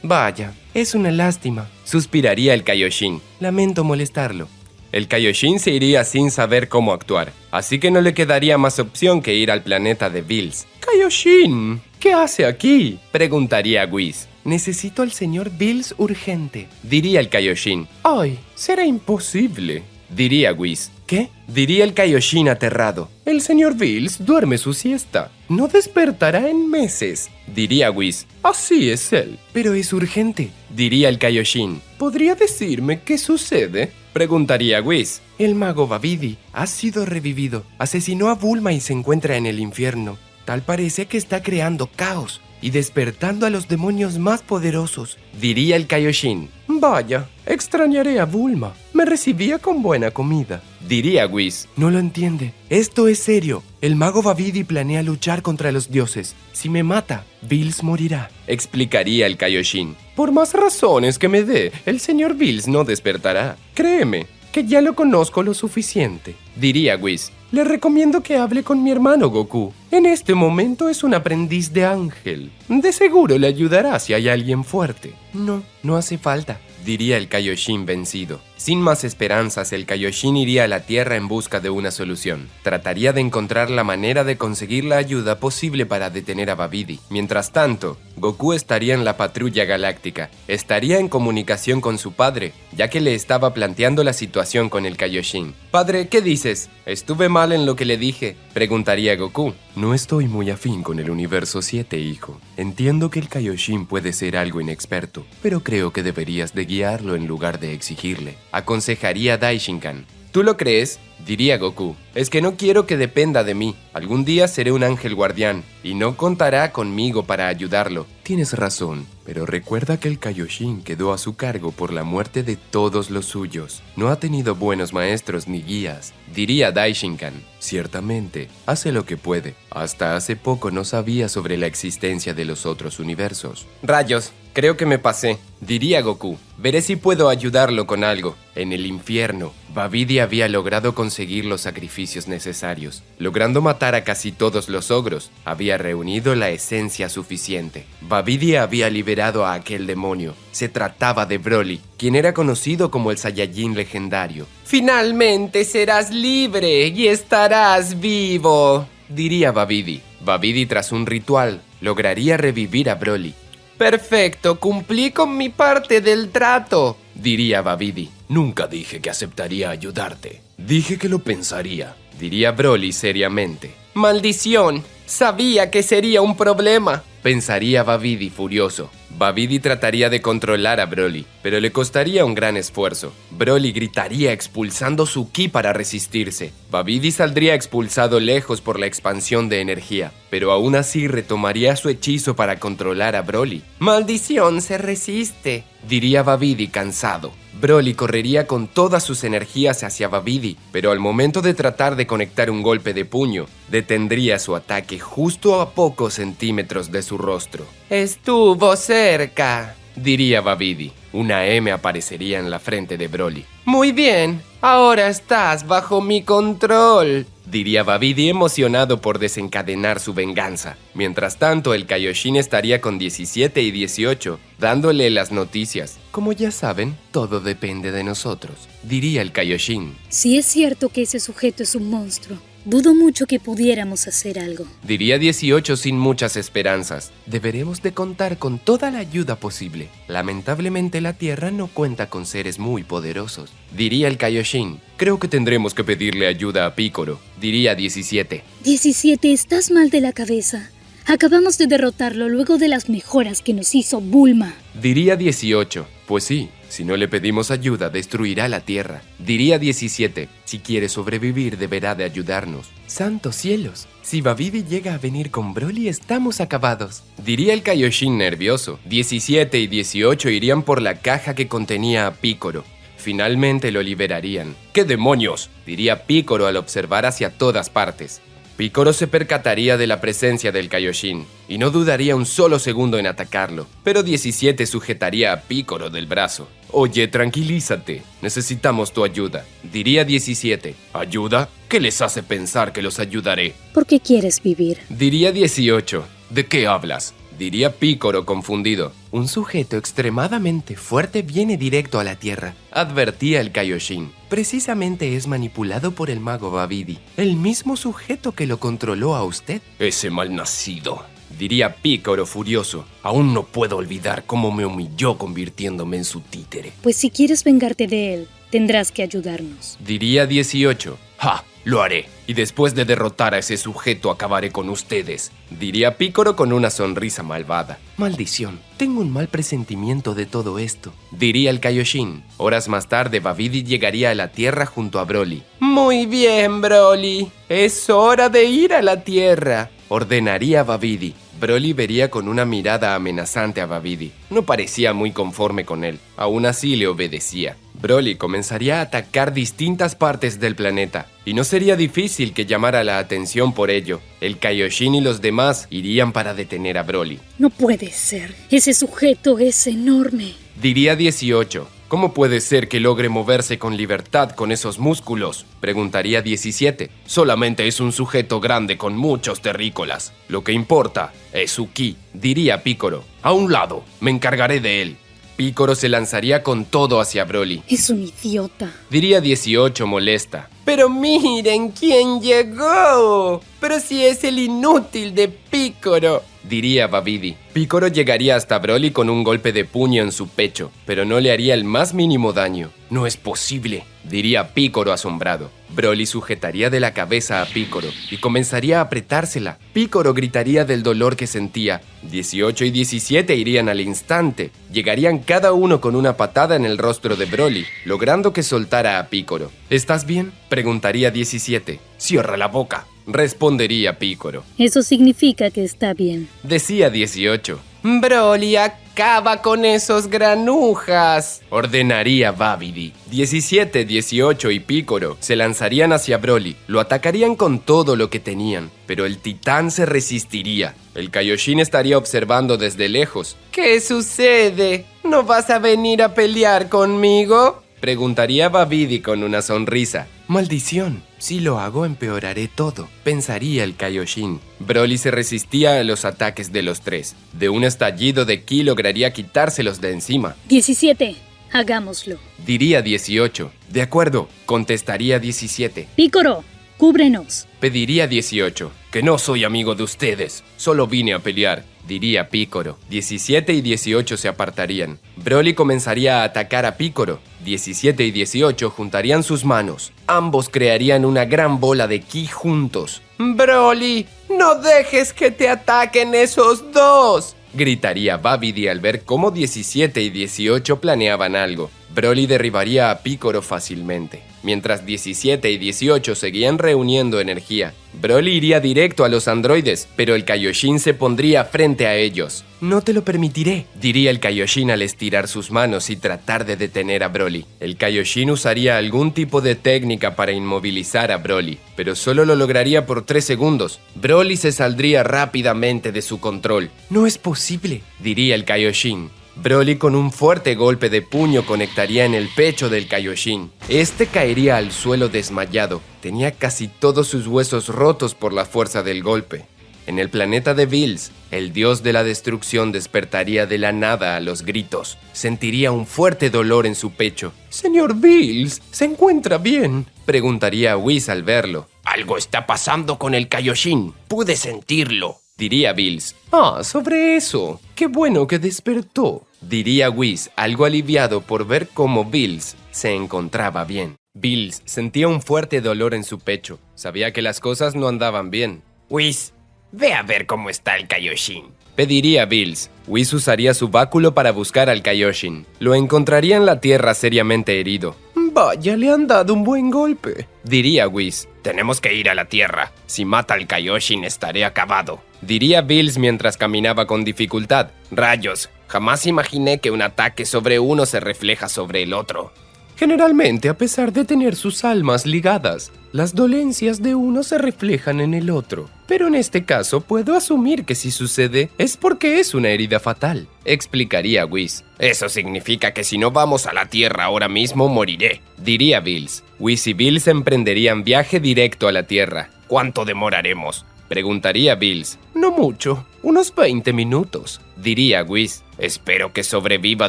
Vaya, es una lástima, suspiraría el Kaioshin. Lamento molestarlo. El Kaioshin se iría sin saber cómo actuar, así que no le quedaría más opción que ir al planeta de Bills. «Kaioshin, ¿qué hace aquí?», preguntaría Whis. Necesito al señor Bills urgente, diría el Kaioshin. ¡Ay, será imposible!, diría Whis. ¿Qué? diría el Kaioshin aterrado. El señor Bills duerme su siesta. No despertará en meses, diría Whis. Así es él. Pero es urgente, diría el Kaioshin. ¿Podría decirme qué sucede? Preguntaría Whis. El mago Babidi ha sido revivido. Asesinó a Bulma y se encuentra en el infierno. Tal parece que está creando caos y despertando a los demonios más poderosos, diría el Kaioshin. Vaya, extrañaré a Bulma. Me recibía con buena comida, diría Whis. No lo entiende. Esto es serio. El mago Babidi planea luchar contra los dioses. Si me mata, Bills morirá, explicaría el Kaioshin. Por más razones que me dé, el señor Bills no despertará. Créeme, que ya lo conozco lo suficiente, diría Whis. Le recomiendo que hable con mi hermano Goku. En este momento es un aprendiz de ángel. De seguro le ayudará si hay alguien fuerte. No hace falta, diría el Kaioshin vencido. Sin más esperanzas, el Kaioshin iría a la Tierra en busca de una solución. Trataría de encontrar la manera de conseguir la ayuda posible para detener a Babidi. Mientras tanto, Goku estaría en la patrulla galáctica. Estaría en comunicación con su padre, ya que le estaba planteando la situación con el Kaioshin. «Padre, ¿qué dices? ¿Estuve mal en lo que le dije?», preguntaría Goku. No estoy muy afín con el universo 7, hijo. Entiendo que el Kaioshin puede ser algo inexperto, pero creo que deberías de guiarlo en lugar de exigirle, aconsejaría Daishinkan. ¿Tú lo crees?, diría Goku. Es que no quiero que dependa de mí. Algún día seré un ángel guardián y no contará conmigo para ayudarlo. Tienes razón, pero recuerda que el Kaioshin quedó a su cargo por la muerte de todos los suyos. No ha tenido buenos maestros ni guías, diría Daishinkan. Ciertamente, hace lo que puede. Hasta hace poco no sabía sobre la existencia de los otros universos. Rayos, creo que me pasé, diría Goku. Veré si puedo ayudarlo con algo. En el infierno, Babidi había logrado conseguir los sacrificios necesarios. Logrando matar a casi todos los ogros, había reunido la esencia suficiente. Babidi había liberado a aquel demonio. Se trataba de Broly, quien era conocido como el Saiyajin legendario. «Finalmente serás libre y estarás vivo», diría Babidi. Babidi, tras un ritual, lograría revivir a Broly. «Perfecto, cumplí con mi parte del trato», diría Babidi. «Nunca dije que aceptaría ayudarte. Dije que lo pensaría», diría Broly seriamente. «Maldición, sabía que sería un problema», pensaría Babidi furioso. Babidi trataría de controlar a Broly, pero le costaría un gran esfuerzo. Broly gritaría expulsando su ki para resistirse. Babidi saldría expulsado lejos por la expansión de energía, pero aún así retomaría su hechizo para controlar a Broly. «Maldición, se resiste», diría Babidi cansado. Broly correría con todas sus energías hacia Babidi, pero al momento de tratar de conectar un golpe de puño, detendría su ataque justo a pocos centímetros de su rostro. «Estuvo cerca», diría Babidi. Una M aparecería en la frente de Broly. «Muy bien, ahora estás bajo mi control», diría Babidi emocionado por desencadenar su venganza. Mientras tanto, el Kaioshin estaría con 17 y 18, dándole las noticias. «Como ya saben, todo depende de nosotros», diría el Kaioshin. Si es cierto que ese sujeto es un monstruo, dudo mucho que pudiéramos hacer algo, diría 18 sin muchas esperanzas. «Deberemos de contar con toda la ayuda posible. Lamentablemente la Tierra no cuenta con seres muy poderosos», diría el Kaioshin. «Creo que tendremos que pedirle ayuda a Piccolo», diría 17. 17, estás mal de la cabeza. Acabamos de derrotarlo luego de las mejoras que nos hizo Bulma, diría 18. «Pues sí, si no le pedimos ayuda, destruirá la Tierra», diría 17. «Si quiere sobrevivir, deberá de ayudarnos». «¡Santos cielos! Si Babidi llega a venir con Broly, estamos acabados», diría el Kaioshin nervioso. 17 y 18 irían por la caja que contenía a Piccolo. Finalmente lo liberarían. «¿Qué demonios?», diría Piccolo al observar hacia todas partes. Piccolo se percataría de la presencia del Kaioshin y no dudaría un solo segundo en atacarlo, pero 17 sujetaría a Piccolo del brazo. «Oye, tranquilízate, necesitamos tu ayuda», diría 17. «¿Ayuda? ¿Qué les hace pensar que los ayudaré?», ¿por qué quieres vivir?, diría 18. «¿De qué hablas?», diría Piccolo confundido. «Un sujeto extremadamente fuerte viene directo a la Tierra», advertía el Kaioshin. «Precisamente es manipulado por el mago Babidi, el mismo sujeto que lo controló a usted». «Ese malnacido», diría Piccolo furioso. «Aún no puedo olvidar cómo me humilló convirtiéndome en su títere». Pues si quieres vengarte de él, tendrás que ayudarnos», diría 18. ¡Ja! Lo haré. Y después de derrotar a ese sujeto acabaré con ustedes, diría Picoro con una sonrisa malvada. Maldición, tengo un mal presentimiento de todo esto, diría el Kaioshin. Horas más tarde, Babidi llegaría a la Tierra junto a Broly. Muy bien, Broly. Es hora de ir a la Tierra, ordenaría Babidi. Broly vería con una mirada amenazante a Babidi. No parecía muy conforme con él. Aún así le obedecía. Broly comenzaría a atacar distintas partes del planeta, y no sería difícil que llamara la atención por ello. El Kaioshin y los demás irían para detener a Broly. No puede ser. Ese sujeto es enorme. Diría 18. ¿Cómo puede ser que logre moverse con libertad con esos músculos? Preguntaría 17. Solamente es un sujeto grande con muchos terrícolas. Lo que importa es su ki, diría Picoro. A un lado, me encargaré de él. Picoro se lanzaría con todo hacia Broly. Es un idiota, diría 18 molesta. Pero miren quién llegó. Pero si es el inútil de Picoro, diría Babidi. Picoro llegaría hasta Broly con un golpe de puño en su pecho, pero no le haría el más mínimo daño. No es posible, diría Picoro asombrado. Broly sujetaría de la cabeza a Picoro y comenzaría a apretársela. Picoro gritaría del dolor que sentía. 18 y 17 irían al instante. Llegarían cada uno con una patada en el rostro de Broly, logrando que soltara a Picoro. ¿Estás bien?, preguntaría 17. Cierra la boca, respondería Picoro. Eso significa que está bien, decía 18. Broly, acaba con esos granujas, ordenaría Babidi. 17, 18 y Picoro se lanzarían hacia Broly. Lo atacarían con todo lo que tenían, pero el titán se resistiría. El Kaioshin estaría observando desde lejos. ¿Qué sucede? ¿No vas a venir a pelear conmigo?, preguntaría Babidi con una sonrisa. Maldición, si lo hago empeoraré todo, pensaría el Kaioshin. Broly se resistía a los ataques de los tres. De un estallido de ki lograría quitárselos de encima. 17, hagámoslo, diría 18. De acuerdo, contestaría 17. Picoro, cúbrenos, pediría 18. Que no soy amigo de ustedes, solo vine a pelear, diría Picoro. 17 y 18 se apartarían. Broly comenzaría a atacar a Picoro. 17 y 18 juntarían sus manos. Ambos crearían una gran bola de ki juntos. Broly, no dejes que te ataquen esos dos, gritaría Babidi al ver cómo 17 y 18 planeaban algo. Broly derribaría a Picoro fácilmente. Mientras 17 y 18 seguían reuniendo energía, Broly iría directo a los androides, pero el Kaioshin se pondría frente a ellos. No te lo permitiré, diría el Kaioshin al estirar sus manos y tratar de detener a Broly. El Kaioshin usaría algún tipo de técnica para inmovilizar a Broly, pero solo lo lograría por 3 segundos. Broly se saldría rápidamente de su control. No es posible, diría el Kaioshin. Broly con un fuerte golpe de puño conectaría en el pecho del Kaioshin. Este caería al suelo desmayado. Tenía casi todos sus huesos rotos por la fuerza del golpe. En el planeta de Bills, el dios de la destrucción despertaría de la nada a los gritos. Sentiría un fuerte dolor en su pecho. «Señor Bills, ¿se encuentra bien?», preguntaría a Whis al verlo. «Algo está pasando con el Kaioshin. Pude sentirlo», diría Bills. Sobre eso. Qué bueno que despertó, diría Whis, algo aliviado por ver cómo Bills se encontraba bien. Bills sentía un fuerte dolor en su pecho. Sabía que las cosas no andaban bien. Whis, ve a ver cómo está el Kaioshin, pediría Bills. Whis usaría su báculo para buscar al Kaioshin. Lo encontraría en la tierra seriamente herido. «Vaya, le han dado un buen golpe», diría Whis. «Tenemos que ir a la tierra. Si mata al Kaioshin estaré acabado», diría Bills mientras caminaba con dificultad. «Rayos, jamás imaginé que un ataque sobre uno se refleja sobre el otro». Generalmente, a pesar de tener sus almas ligadas, las dolencias de uno se reflejan en el otro. Pero en este caso puedo asumir que si sucede es porque es una herida fatal, explicaría Whis. Eso significa que si no vamos a la Tierra ahora mismo moriré, diría Bills. Whis y Bills emprenderían viaje directo a la Tierra. ¿Cuánto demoraremos?, preguntaría Bills. No mucho, unos 20 minutos, diría Whis. Espero que sobreviva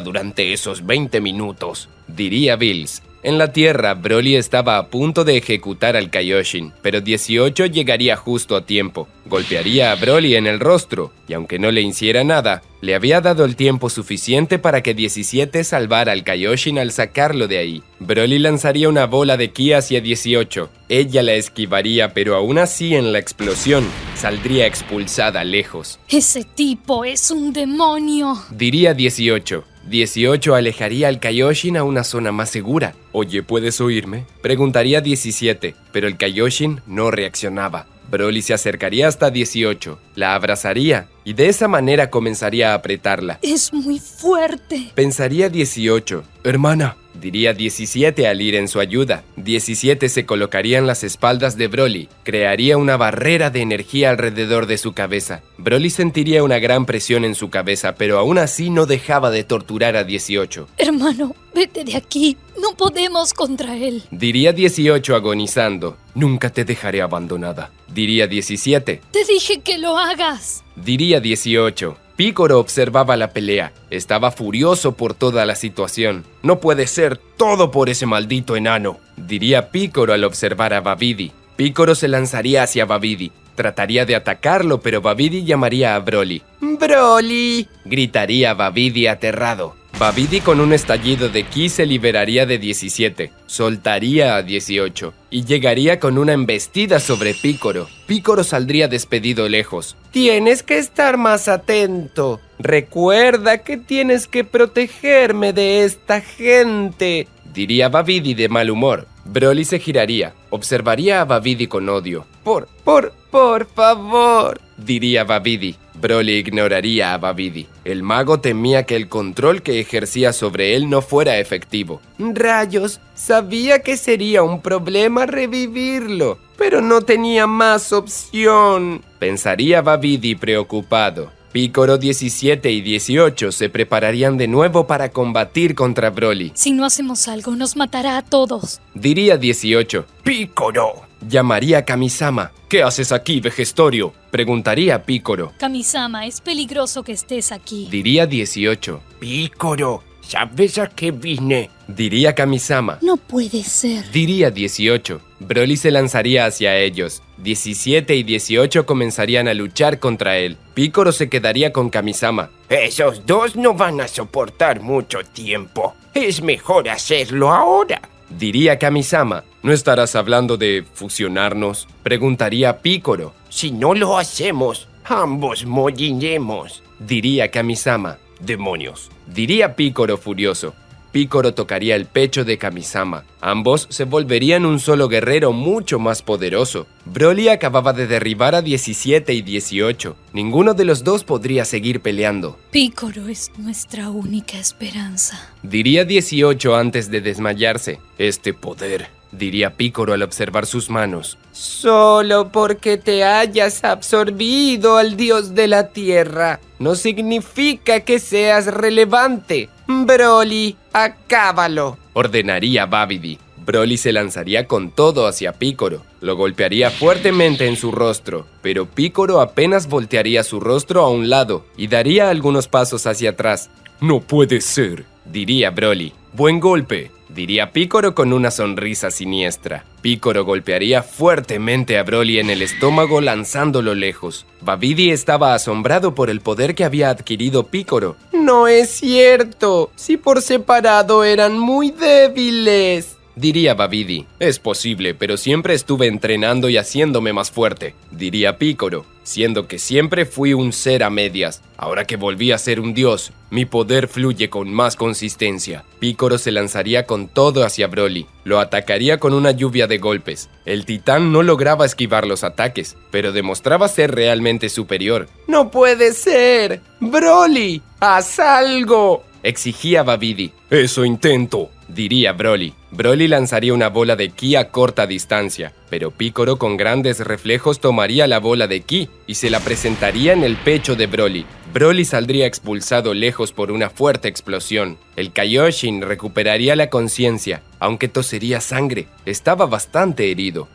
durante esos 20 minutos, diría Bills. En la Tierra, Broly estaba a punto de ejecutar al Kaioshin, pero 18 llegaría justo a tiempo. Golpearía a Broly en el rostro, y aunque no le hiciera nada, le había dado el tiempo suficiente para que 17 salvara al Kaioshin al sacarlo de ahí. Broly lanzaría una bola de ki hacia 18. Ella la esquivaría, pero aún así en la explosión saldría expulsada lejos. Ese tipo es un demonio, Diría 18. 18 alejaría al Kaioshin a una zona más segura. Oye, ¿puedes oírme? Preguntaría 17, pero el Kaioshin no reaccionaba. Broly se acercaría hasta 18, la abrazaría y de esa manera comenzaría a apretarla. es muy fuerte. Pensaría 18. Hermana, diría 17 al ir en su ayuda. 17 se colocaría en las espaldas de Broly, crearía una barrera de energía alrededor de su cabeza. Broly sentiría una gran presión en su cabeza, pero aún así no dejaba de torturar a 18. Hermano, vete de aquí. No podemos contra él. Diría 18 agonizando. Nunca te dejaré abandonada. Diría 17. Te dije que lo hagas. Diría 18. Picoro observaba la pelea. Estaba furioso por toda la situación. No puede ser todo por ese maldito enano, diría Picoro al observar a Babidi. Picoro se lanzaría hacia Babidi. Trataría de atacarlo, pero Babidi llamaría a Broly. ¡Broly!, gritaría Babidi aterrado. Babidi con un estallido de ki se liberaría de 17, soltaría a 18 y llegaría con una embestida sobre Picoro. Picoro saldría despedido lejos. Tienes que estar más atento. Recuerda que tienes que protegerme de esta gente, diría Babidi de mal humor. Broly se giraría, observaría a Babidi con odio. Por favor, diría Babidi. Broly ignoraría a Babidi. El mago temía que el control que ejercía sobre él no fuera efectivo. Rayos, sabía que sería un problema revivirlo, pero no tenía más opción, pensaría Babidi preocupado. Picoro 17 y 18 se prepararían de nuevo para combatir contra Broly. Si no hacemos algo, nos matará a todos. Diría 18. ¡Picoro!, llamaría a Kamisama. ¿Qué haces aquí, Vejestorio?, preguntaría Picoro. Kamisama, es peligroso que estés aquí. Diría 18. Picoro, ¿sabes a qué vine?, diría Kamisama. No puede ser. Diría 18. Broly se lanzaría hacia ellos. 17 y 18 comenzarían a luchar contra él. Picoro se quedaría con Kamisama. Esos dos no van a soportar mucho tiempo. Es mejor hacerlo ahora, diría Kamisama. ¿No estarás hablando de fusionarnos?, preguntaría Picoro. Si no lo hacemos, ambos moriremos, diría Kamisama. Demonios, diría Picoro furioso. Picoro tocaría el pecho de Kamisama. Ambos se volverían un solo guerrero mucho más poderoso. Broly acababa de derribar a 17 y 18. Ninguno de los dos podría seguir peleando. Picoro es nuestra única esperanza, Diría 18 antes de desmayarse. Este poder, diría Picoro al observar sus manos. Solo porque te hayas absorbido al dios de la tierra, no significa que seas relevante. Broly, acábalo, ordenaría Babidi. Broly se lanzaría con todo hacia Picoro. Lo golpearía fuertemente en su rostro, pero Picoro apenas voltearía su rostro a un lado y daría algunos pasos hacia atrás. No puede ser, diría Broly. Buen golpe, diría Picoro con una sonrisa siniestra. Picoro golpearía fuertemente a Broly en el estómago lanzándolo lejos. Babidi estaba asombrado por el poder que había adquirido Picoro. No es cierto, si por separado eran muy débiles, diría Babidi. Es posible, pero siempre estuve entrenando y haciéndome más fuerte, diría Picoro, siendo que siempre fui un ser a medias. Ahora que volví a ser un dios, mi poder fluye con más consistencia. Picoro se lanzaría con todo hacia Broly. Lo atacaría con una lluvia de golpes. El titán no lograba esquivar los ataques, pero demostraba ser realmente superior. ¡No puede ser! ¡Broly! ¡Haz algo!, exigía Babidi. Eso intento, diría Broly. Broly lanzaría una bola de ki a corta distancia, pero Picoro con grandes reflejos tomaría la bola de ki y se la presentaría en el pecho de Broly. Broly saldría expulsado lejos por una fuerte explosión. El Kaioshin recuperaría la conciencia, aunque tosería sangre. Estaba bastante herido.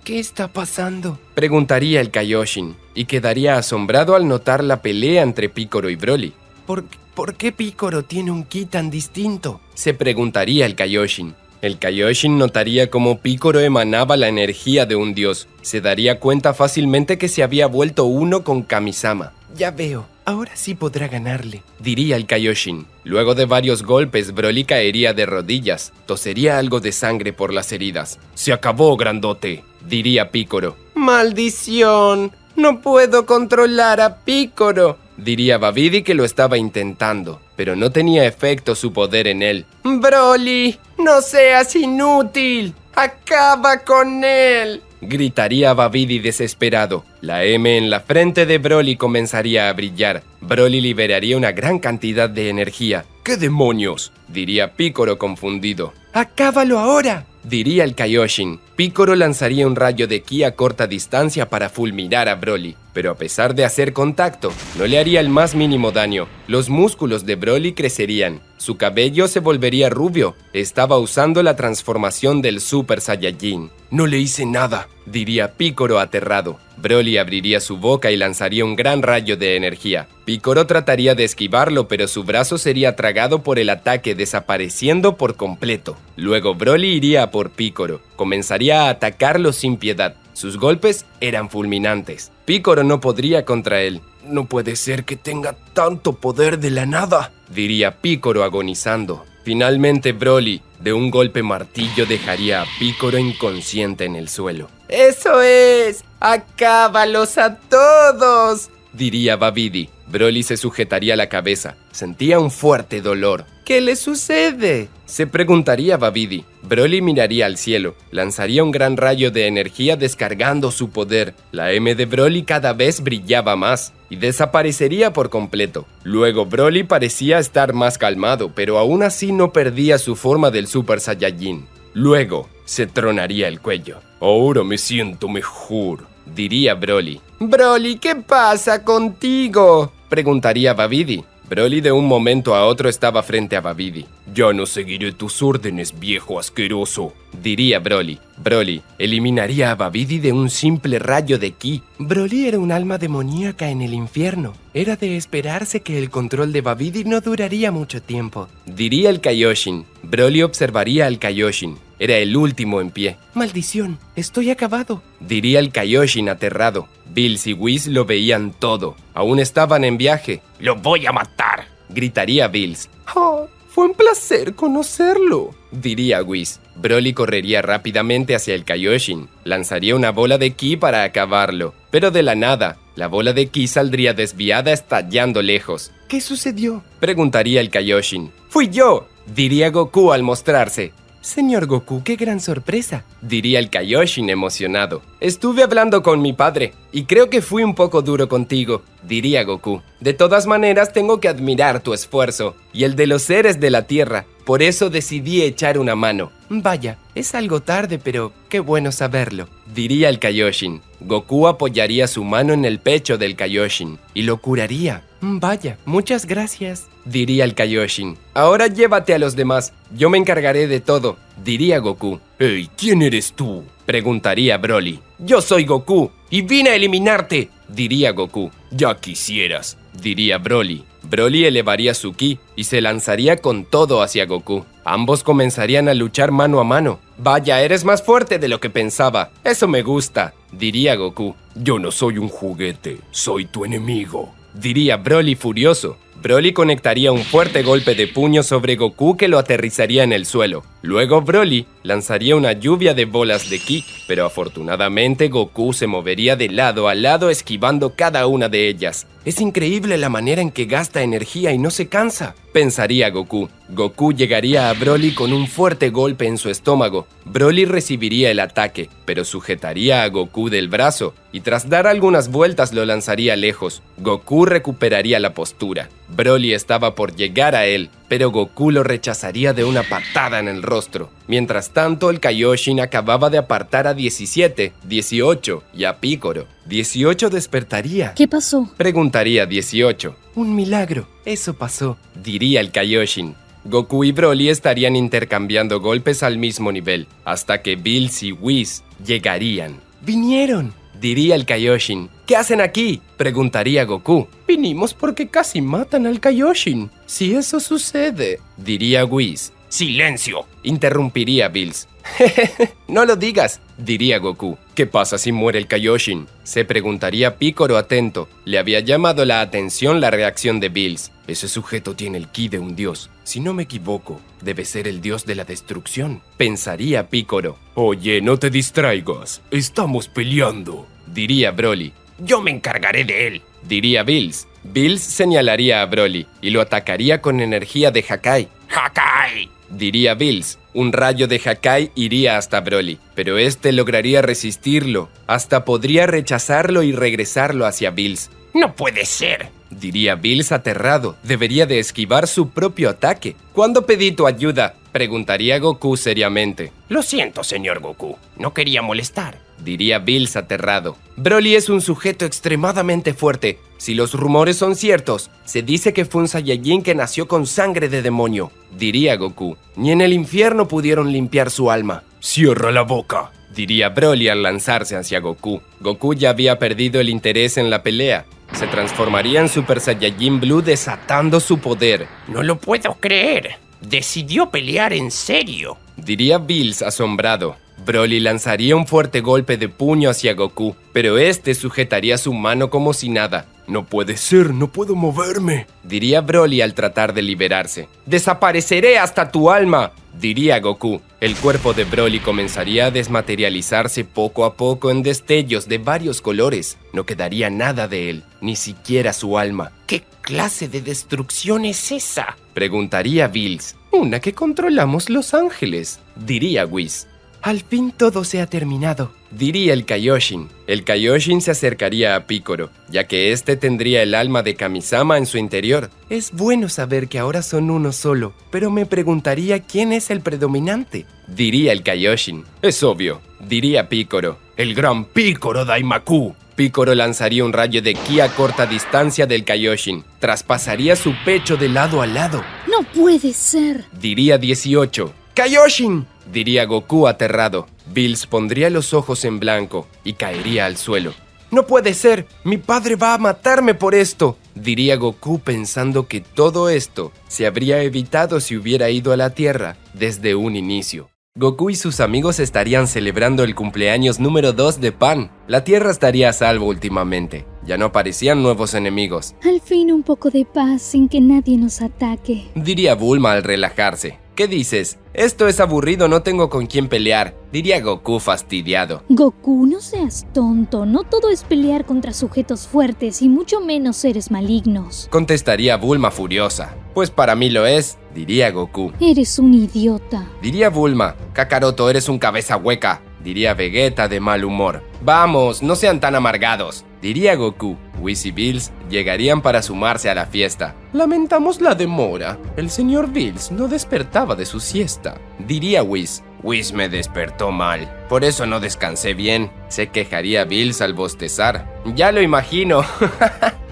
¿Qué está pasando?, preguntaría el Kaioshin, y quedaría asombrado al notar la pelea entre Picoro y Broly. ¿Por qué Picoro tiene un ki tan distinto?, se preguntaría el Kaioshin. El Kaioshin notaría cómo Picoro emanaba la energía de un dios. Se daría cuenta fácilmente que se había vuelto uno con Kamisama. Ya veo, ahora sí podrá ganarle, diría el Kaioshin. Luego de varios golpes, Broly caería de rodillas. Tosería algo de sangre por las heridas. Se acabó, grandote, diría Picoro. ¡Maldición! ¡No puedo controlar a Picoro!, diría Babidi, que lo estaba intentando, pero no tenía efecto su poder en él. ¡Broly! ¡No seas inútil! ¡Acaba con él!, gritaría Babidi desesperado. La M en la frente de Broly comenzaría a brillar. Broly liberaría una gran cantidad de energía. ¿Qué demonios?, diría Picoro confundido. ¡Acábalo ahora!, diría el Kaioshin. Picoro lanzaría un rayo de ki a corta distancia para fulminar a Broly, pero a pesar de hacer contacto, no le haría el más mínimo daño. Los músculos de Broly crecerían, su cabello se volvería rubio. Estaba usando la transformación del Super Saiyajin. No le hice nada, diría Picoro aterrado. Broly abriría su boca y lanzaría un gran rayo de energía. Picoro trataría de esquivarlo, pero su brazo sería tragado por el ataque, desapareciendo por completo. Luego Broly iría a por Picoro. Comenzaría a atacarlo sin piedad. Sus golpes eran fulminantes. Picoro no podría contra él. No puede ser que tenga tanto poder de la nada, diría Picoro agonizando. Finalmente Broly, de un golpe martillo, dejaría a Picoro inconsciente en el suelo. ¡Eso es! ¡Acábalos a todos!, diría Babidi. Broly se sujetaría la cabeza. Sentía un fuerte dolor. ¿Qué le sucede?, se preguntaría Babidi. Broly miraría al cielo. Lanzaría un gran rayo de energía descargando su poder. La M de Broly cada vez brillaba más y desaparecería por completo. Luego Broly parecía estar más calmado, pero aún así no perdía su forma del Super Saiyajin. Luego se tronaría el cuello. Ahora me siento mejor, diría Broly. Broly, ¿qué pasa contigo?, preguntaría Babidi. Broly de un momento a otro estaba frente a Babidi. Ya no seguiré tus órdenes, viejo asqueroso, diría Broly. Broly eliminaría a Babidi de un simple rayo de ki. Broly era un alma demoníaca en el infierno. Era de esperarse que el control de Babidi no duraría mucho tiempo, diría el Kaioshin. Broly observaría al Kaioshin. Era el último en pie. ¡Maldición! ¡Estoy acabado!, diría el Kaioshin aterrado. Bills y Whis lo veían todo. Aún estaban en viaje. ¡Lo voy a matar!, gritaría Bills. ¡Oh, fue un placer conocerlo!, diría Whis. Broly correría rápidamente hacia el Kaioshin. Lanzaría una bola de ki para acabarlo. Pero de la nada, la bola de ki saldría desviada estallando lejos. ¿Qué sucedió?, preguntaría el Kaioshin. ¡Fui yo!, diría Goku al mostrarse. Señor Goku, qué gran sorpresa, diría el Kaioshin emocionado. Estuve hablando con mi padre y creo que fui un poco duro contigo, diría Goku. De todas maneras, tengo que admirar tu esfuerzo y el de los seres de la Tierra. Por eso decidí echar una mano. Vaya, es algo tarde, pero qué bueno saberlo, diría el Kaioshin. Goku apoyaría su mano en el pecho del Kaioshin y lo curaría. Vaya, muchas gracias, diría el Kaioshin. Ahora llévate a los demás, yo me encargaré de todo, diría Goku. Hey, ¿quién eres tú?, preguntaría Broly. Yo soy Goku y vine a eliminarte, diría Goku. Ya quisieras, diría Broly. Broly elevaría su ki y se lanzaría con todo hacia Goku. Ambos comenzarían a luchar mano a mano. Vaya, eres más fuerte de lo que pensaba. Eso me gusta, diría Goku. Yo no soy un juguete, soy tu enemigo, diría Broly furioso. Broly conectaría un fuerte golpe de puño sobre Goku que lo aterrizaría en el suelo. Luego Broly lanzaría una lluvia de bolas de ki, pero afortunadamente Goku se movería de lado a lado esquivando cada una de ellas. Es increíble la manera en que gasta energía y no se cansa, pensaría Goku. Goku llegaría a Broly con un fuerte golpe en su estómago. Broly recibiría el ataque, pero sujetaría a Goku del brazo y tras dar algunas vueltas lo lanzaría lejos. Goku recuperaría la postura. Broly estaba por llegar a él, pero Goku lo rechazaría de una patada en el rostro. Mientras tanto, el Kaioshin acababa de apartar a 17, 18 y a Picoro. 18 despertaría. ¿Qué pasó?, preguntaría 18. Un milagro, eso pasó, diría el Kaioshin. Goku y Broly estarían intercambiando golpes al mismo nivel, hasta que Bills y Whis llegarían. ¡Vinieron!, diría el Kaioshin. ¿Qué hacen aquí?, preguntaría Goku. Vinimos porque casi matan al Kaioshin. Si eso sucede, diría Whis. ¡Silencio!, interrumpiría Bills. No lo digas, diría Goku. ¿Qué pasa si muere el Kaioshin?, se preguntaría Piccolo atento. Le había llamado la atención la reacción de Bills. Ese sujeto tiene el ki de un dios. Si no me equivoco, debe ser el dios de la destrucción, pensaría Piccolo. Oye, no te distraigas, estamos peleando, diría Broly. Yo me encargaré de él, diría Bills. Bills señalaría a Broly y lo atacaría con energía de Hakai. ¡Hakai!, diría Bills. Un rayo de Hakai iría hasta Broly, pero este lograría resistirlo. Hasta podría rechazarlo y regresarlo hacia Bills. ¡No puede ser!, diría Bills aterrado. Debería de esquivar su propio ataque. ¿Cuándo pedí tu ayuda?, preguntaría Goku seriamente. Lo siento, señor Goku. No quería molestar, diría Bills aterrado. Broly es un sujeto extremadamente fuerte. Si los rumores son ciertos, se dice que fue un Saiyajin que nació con sangre de demonio, diría Goku. Ni en el infierno pudieron limpiar su alma. Cierra la boca, diría Broly al lanzarse hacia Goku. Goku ya había perdido el interés en la pelea. Se transformaría en Super Saiyajin Blue desatando su poder. No lo puedo creer. Decidió pelear en serio, diría Bills asombrado. Broly lanzaría un fuerte golpe de puño hacia Goku, pero este sujetaría su mano como si nada. No puede ser, no puedo moverme, diría Broly al tratar de liberarse. Desapareceré hasta tu alma, diría Goku. El cuerpo de Broly comenzaría a desmaterializarse poco a poco en destellos de varios colores. No quedaría nada de él, ni siquiera su alma. ¿Qué clase de destrucción es esa?, preguntaría Bills. Una que controlamos los ángeles, diría Whis. Al fin todo se ha terminado, diría el Kaioshin. El Kaioshin se acercaría a Piccolo, ya que este tendría el alma de Kamisama en su interior. Es bueno saber que ahora son uno solo, pero me preguntaría quién es el predominante, diría el Kaioshin. Es obvio, diría Piccolo. El gran Piccolo Daimaku. Piccolo lanzaría un rayo de ki a corta distancia del Kaioshin. Traspasaría su pecho de lado a lado. ¡No puede ser!, diría 18. ¡Kaioshin!, diría Goku aterrado. Bills pondría los ojos en blanco y caería al suelo. ¡No puede ser! ¡Mi padre va a matarme por esto!, diría Goku pensando que todo esto se habría evitado si hubiera ido a la Tierra desde un inicio. Goku y sus amigos estarían celebrando el cumpleaños número 2 de Pan. La Tierra estaría a salvo últimamente. Ya no aparecían nuevos enemigos. Al fin un poco de paz sin que nadie nos ataque, diría Bulma al relajarse. ¿Qué dices? Esto es aburrido, no tengo con quién pelear, diría Goku fastidiado. Goku, no seas tonto, no todo es pelear contra sujetos fuertes y mucho menos seres malignos, contestaría Bulma furiosa. Pues para mí lo es, diría Goku. Eres un idiota, diría Bulma. Kakaroto, eres un cabeza hueca, diría Vegeta de mal humor. Vamos, no sean tan amargados, diría Goku. Whis y Bills llegarían para sumarse a la fiesta. Lamentamos la demora. El señor Bills no despertaba de su siesta, diría Whis. Whis me despertó mal, por eso no descansé bien, se quejaría Bills al bostezar. Ya lo imagino.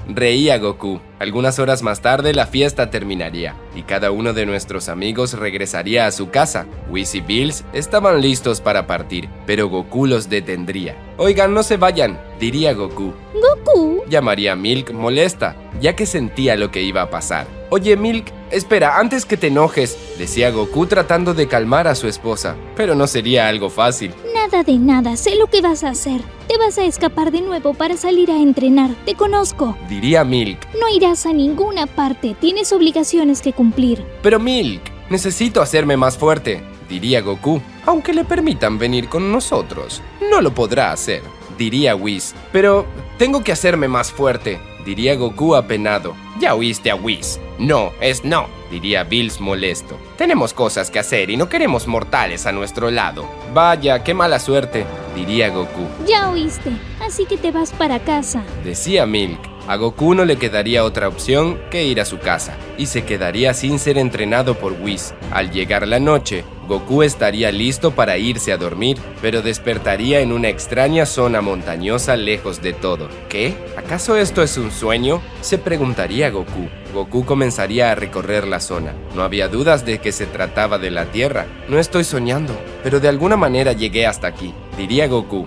Reía Goku. Algunas horas más tarde la fiesta terminaría y cada uno de nuestros amigos regresaría a su casa. Whis y Bills estaban listos para partir, pero Goku los detendría. Oigan, no se vayan, diría Goku. Goku, llamaría Milk molesta, ya que sentía lo que iba a pasar. Oye Milk, espera, antes que te enojes, decía Goku tratando de calmar a su esposa, pero no sería algo fácil. nada de nada, sé lo que vas a hacer. Te vas a escapar de nuevo para salir a entrenar, te conozco, diría Milk. No irás a ninguna parte, tienes obligaciones que cumplir. Pero Milk, necesito hacerme más fuerte, diría Goku. Aunque le permitan venir con nosotros, no lo podrá hacer, diría Whis. Pero tengo que hacerme más fuerte, diría Goku apenado. Ya oíste a Whis. No, es no, diría Bills molesto. Tenemos cosas que hacer y no queremos mortales a nuestro lado. Vaya, qué mala suerte, diría Goku. Ya oíste, así que te vas para casa, decía Milk. A Goku no le quedaría otra opción que ir a su casa, y se quedaría sin ser entrenado por Whis. Al llegar la noche, Goku estaría listo para irse a dormir, pero despertaría en una extraña zona montañosa lejos de todo. ¿Qué? ¿Acaso esto es un sueño?, se preguntaría Goku. Goku comenzaría a recorrer la zona. No había dudas de que se trataba de la Tierra. No estoy soñando, pero de alguna manera llegué hasta aquí, diría Goku.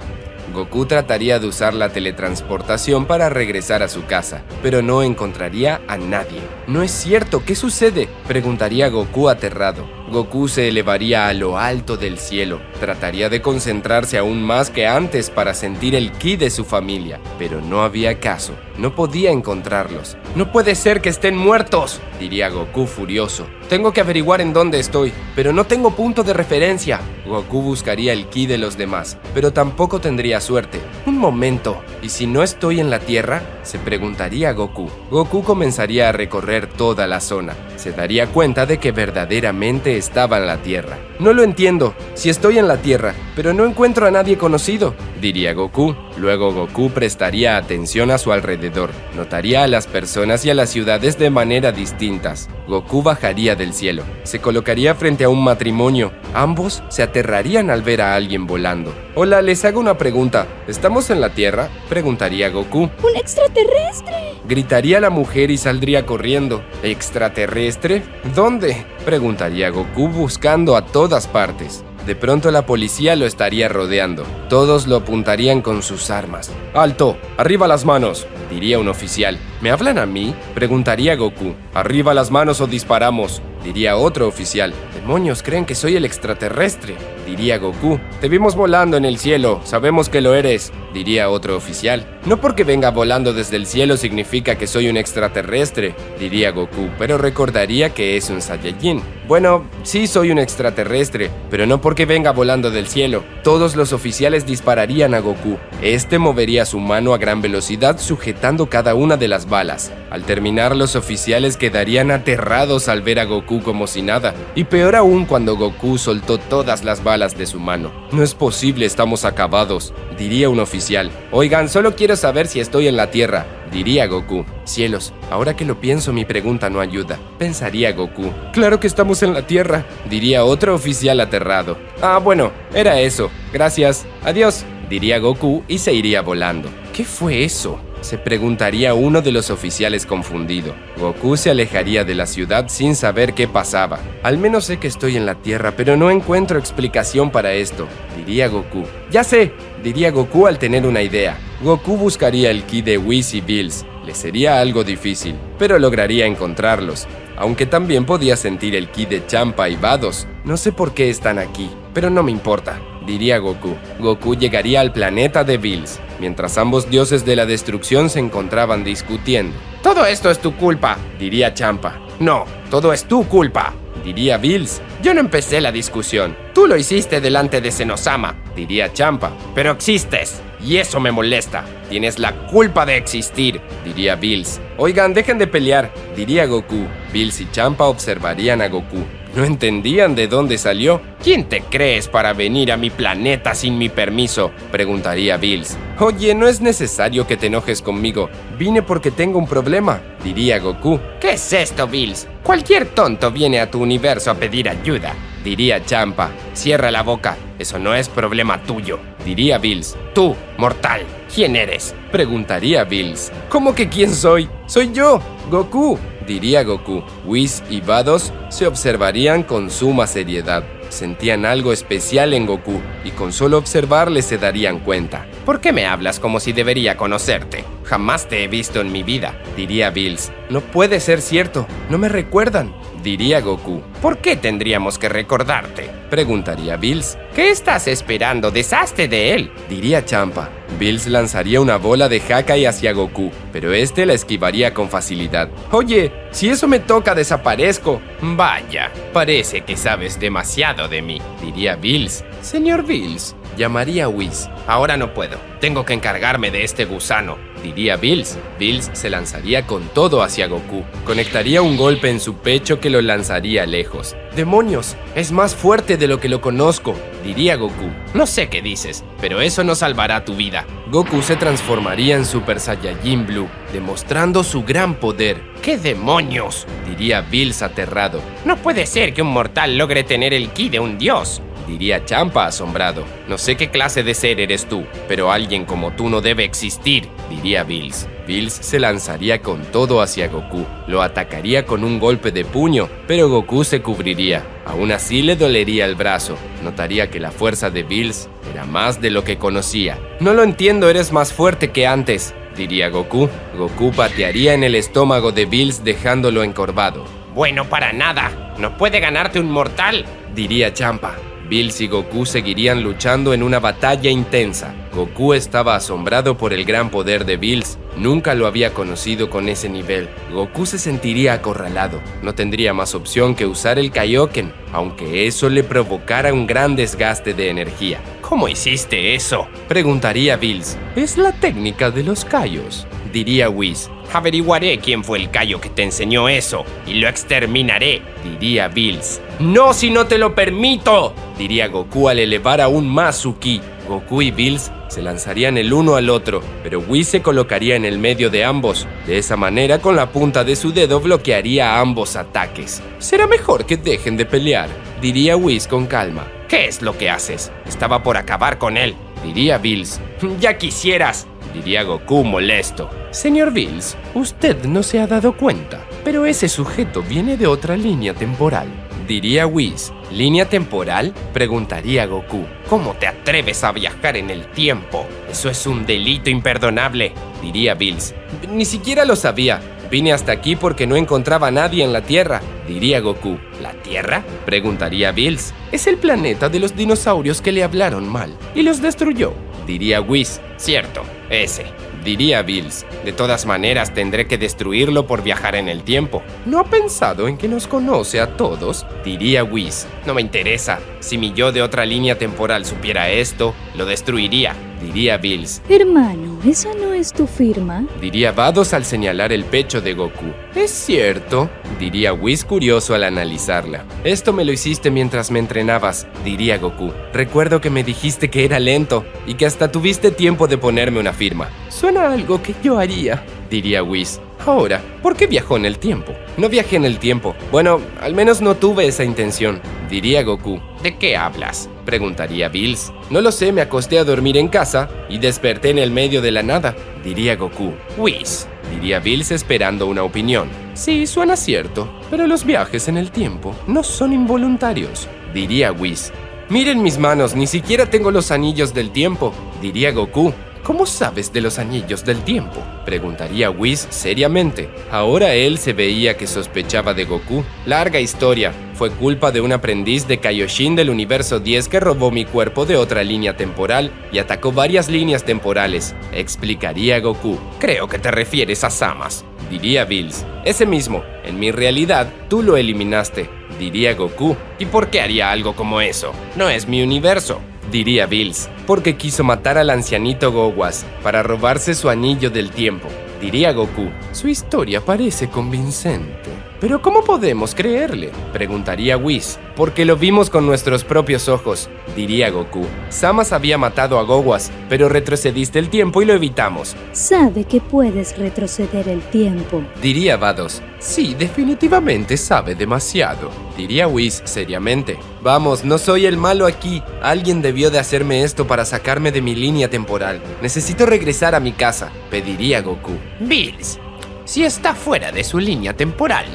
Goku trataría de usar la teletransportación para regresar a su casa, pero no encontraría a nadie. ¿No es cierto? ¿Qué sucede?, preguntaría Goku aterrado. Goku se elevaría a lo alto del cielo. Trataría de concentrarse aún más que antes para sentir el ki de su familia, pero no había caso. No podía encontrarlos. «No puede ser que estén muertos», diría Goku furioso. «Tengo que averiguar en dónde estoy, pero no tengo punto de referencia». Goku buscaría el ki de los demás, pero tampoco tendría suerte. «Un momento, ¿y si no estoy en la Tierra?», se preguntaría Goku. Goku comenzaría a recorrer toda la zona. Se daría cuenta de que verdaderamente estaba en la Tierra. «No lo entiendo. Si estoy en la Tierra, pero no encuentro a nadie conocido», diría Goku. Luego Goku prestaría atención a su alrededor. Notaría a las personas y a las ciudades de manera distintas. Goku bajaría del cielo. Se colocaría frente a un matrimonio. Ambos se aterrarían al ver a alguien volando. «Hola, les hago una pregunta. ¿Estamos en la Tierra?», preguntaría Goku. ¡Un extraterrestre!, gritaría la mujer y saldría corriendo. «¿Extraterrestre? ¿Dónde?», preguntaría Goku buscando a todas partes. De pronto la policía lo estaría rodeando. Todos lo apuntarían con sus armas. «¡Alto! ¡Arriba las manos!», diría un oficial. «¿Me hablan a mí?», preguntaría Goku. «¡Arriba las manos o disparamos!», diría otro oficial. «Demonios, creen que soy el extraterrestre», diría Goku. «Te vimos volando en el cielo, sabemos que lo eres», diría otro oficial. «No porque venga volando desde el cielo significa que soy un extraterrestre», diría Goku, pero recordaría que es un Saiyajin. «Bueno, sí soy un extraterrestre, pero no porque venga volando del cielo». Todos los oficiales dispararían a Goku. Este movería su mano a gran velocidad sujetando cada una de las balas. Al terminar, los oficiales quedarían aterrados al ver a Goku como si nada. Y peor aún cuando Goku soltó todas las balas de su mano. «No es posible, estamos acabados», diría un oficial. «Oigan, solo quiero saber si estoy en la Tierra», diría Goku. «Cielos, ahora que lo pienso, mi pregunta no ayuda», pensaría Goku. «Claro que estamos en la Tierra», diría otro oficial aterrado. «Ah, bueno, era eso. Gracias. Adiós», diría Goku y se iría volando. «¿Qué fue eso?», se preguntaría uno de los oficiales confundido. Goku se alejaría de la ciudad sin saber qué pasaba. «Al menos sé que estoy en la Tierra, pero no encuentro explicación para esto», diría Goku. «Ya sé», diría Goku al tener una idea. Goku buscaría el ki de Whis y Bills. Le sería algo difícil, pero lograría encontrarlos. Aunque también podía sentir el ki de Champa y Vados. «No sé por qué están aquí, pero no me importa», diría Goku. Goku llegaría al planeta de Bills, mientras ambos dioses de la destrucción se encontraban discutiendo. «Todo esto es tu culpa», diría Champa. «No, todo es tu culpa», diría Bills. «Yo no empecé la discusión. Tú lo hiciste delante de Zenosama», diría Champa. «Pero existes, y eso me molesta. Tienes la culpa de existir», diría Bills. «Oigan, dejen de pelear», diría Goku. Bills y Champa observarían a Goku. No entendían de dónde salió. «¿Quién te crees para venir a mi planeta sin mi permiso?», preguntaría Bills. «Oye, no es necesario que te enojes conmigo. Vine porque tengo un problema», diría Goku. «¿Qué es esto, Bills? Cualquier tonto viene a tu universo a pedir ayuda», diría Champa. «Cierra la boca. Eso no es problema tuyo», diría Bills. «Tú, mortal, ¿quién eres?», preguntaría Bills. «¿Cómo que quién soy? Soy yo, Goku», diría Goku. Whis y Vados se observarían con suma seriedad. Sentían algo especial en Goku y con solo observarle se darían cuenta. «¿Por qué me hablas como si debería conocerte? Jamás te he visto en mi vida», diría Bills. «No puede ser cierto, no me recuerdan», diría Goku. «¿Por qué tendríamos que recordarte?», preguntaría Bills. «¿Qué estás esperando? ¡Deshazte de él!», diría Champa. Bills lanzaría una bola de Hakai hacia Goku, pero este la esquivaría con facilidad. «Oye, si eso me toca, desaparezco». «Vaya, parece que sabes demasiado de mí», diría Bills. «Señor Bills», llamaría Whis. «Ahora no puedo. Tengo que encargarme de este gusano», diría Bills. Bills se lanzaría con todo hacia Goku. Conectaría un golpe en su pecho que lo lanzaría lejos. «¡Demonios! Es más fuerte de lo que lo conozco», diría Goku. «No sé qué dices, pero eso no salvará tu vida». Goku se transformaría en Super Saiyajin Blue, demostrando su gran poder. «¿Qué demonios?», diría Bills aterrado. «No puede ser que un mortal logre tener el ki de un dios», diría Champa asombrado. «No sé qué clase de ser eres tú, pero alguien como tú no debe existir», diría Bills. Bills se lanzaría con todo hacia Goku. Lo atacaría con un golpe de puño, pero Goku se cubriría. Aún así le dolería el brazo. Notaría que la fuerza de Bills era más de lo que conocía. «No lo entiendo, eres más fuerte que antes», diría Goku. Goku patearía en el estómago de Bills dejándolo encorvado. Bueno para nada. No puede ganarte un mortal, diría Champa. Bills y Goku seguirían luchando en una batalla intensa. Goku estaba asombrado por el gran poder de Bills. Nunca lo había conocido con ese nivel. Goku se sentiría acorralado. No tendría más opción que usar el Kaioken, aunque eso le provocara un gran desgaste de energía. ¿Cómo hiciste eso?, preguntaría Bills. Es la técnica de los Kaios, diría Whis. Averiguaré quién fue el Kaio que te enseñó eso y lo exterminaré, diría Bills. ¡No, si no te lo permito!, diría Goku al elevar aún más su ki. Goku y Bills se lanzarían el uno al otro, pero Whis se colocaría en el medio de ambos. De esa manera, con la punta de su dedo bloquearía ambos ataques. Será mejor que dejen de pelear, diría Whis con calma. ¿Qué es lo que haces? Estaba por acabar con él, diría Bills. Ya quisieras, diría Goku molesto. Señor Bills, usted no se ha dado cuenta, pero ese sujeto viene de otra línea temporal, diría Whis. ¿Línea temporal?, preguntaría Goku. ¿Cómo te atreves a viajar en el tiempo? Eso es un delito imperdonable, diría Bills. Ni siquiera lo sabía. Vine hasta aquí porque no encontraba a nadie en la Tierra, diría Goku. ¿La Tierra?, preguntaría Bills. Es el planeta de los dinosaurios que le hablaron mal y los destruyó, diría Whis. Cierto, ese, diría Bills. De todas maneras tendré que destruirlo por viajar en el tiempo. ¿No ha pensado en que nos conoce a todos?, diría Whis. No me interesa. Si mi yo de otra línea temporal supiera esto, lo destruiría, diría Bills. Hermano, ¿esa no es tu firma?, diría Vados al señalar el pecho de Goku. Es cierto, diría Whis curioso al analizarla. Esto me lo hiciste mientras me entrenabas, diría Goku. Recuerdo que me dijiste que era lento y que hasta tuviste tiempo de ponerme una firma. Suena algo que yo haría, diría Whis. Ahora, ¿por qué viajó en el tiempo? No viajé en el tiempo. Bueno, al menos no tuve esa intención, diría Goku. ¿De qué hablas?, preguntaría Bills. No lo sé, me acosté a dormir en casa y desperté en el medio de la nada, diría Goku. Whis, diría Bills esperando una opinión. Sí, suena cierto, pero los viajes en el tiempo no son involuntarios, diría Whis. Miren mis manos, ni siquiera tengo los anillos del tiempo, diría Goku. ¿Cómo sabes de los anillos del tiempo?, preguntaría Whis seriamente. Ahora él se veía que sospechaba de Goku. Larga historia. Fue culpa de un aprendiz de Kaioshin del universo 10 que robó mi cuerpo de otra línea temporal y atacó varias líneas temporales, explicaría Goku. Creo que te refieres a Zamasu, diría Bills. Ese mismo. En mi realidad, tú lo eliminaste, diría Goku. ¿Y por qué haría algo como eso? No es mi universo, diría Bills. Porque quiso matar al ancianito Gowas para robarse su anillo del tiempo, diría Goku. Su historia parece convincente. ¿Pero cómo podemos creerle?, preguntaría Whis. Porque lo vimos con nuestros propios ojos, diría Goku. Zamasu había matado a Gowas, pero retrocediste el tiempo y lo evitamos. Sabe que puedes retroceder el tiempo, diría Vados. Sí, definitivamente sabe demasiado, diría Whis seriamente. Vamos, no soy el malo aquí. Alguien debió de hacerme esto para sacarme de mi línea temporal. Necesito regresar a mi casa, pediría Goku. Bills, si está fuera de su línea temporal,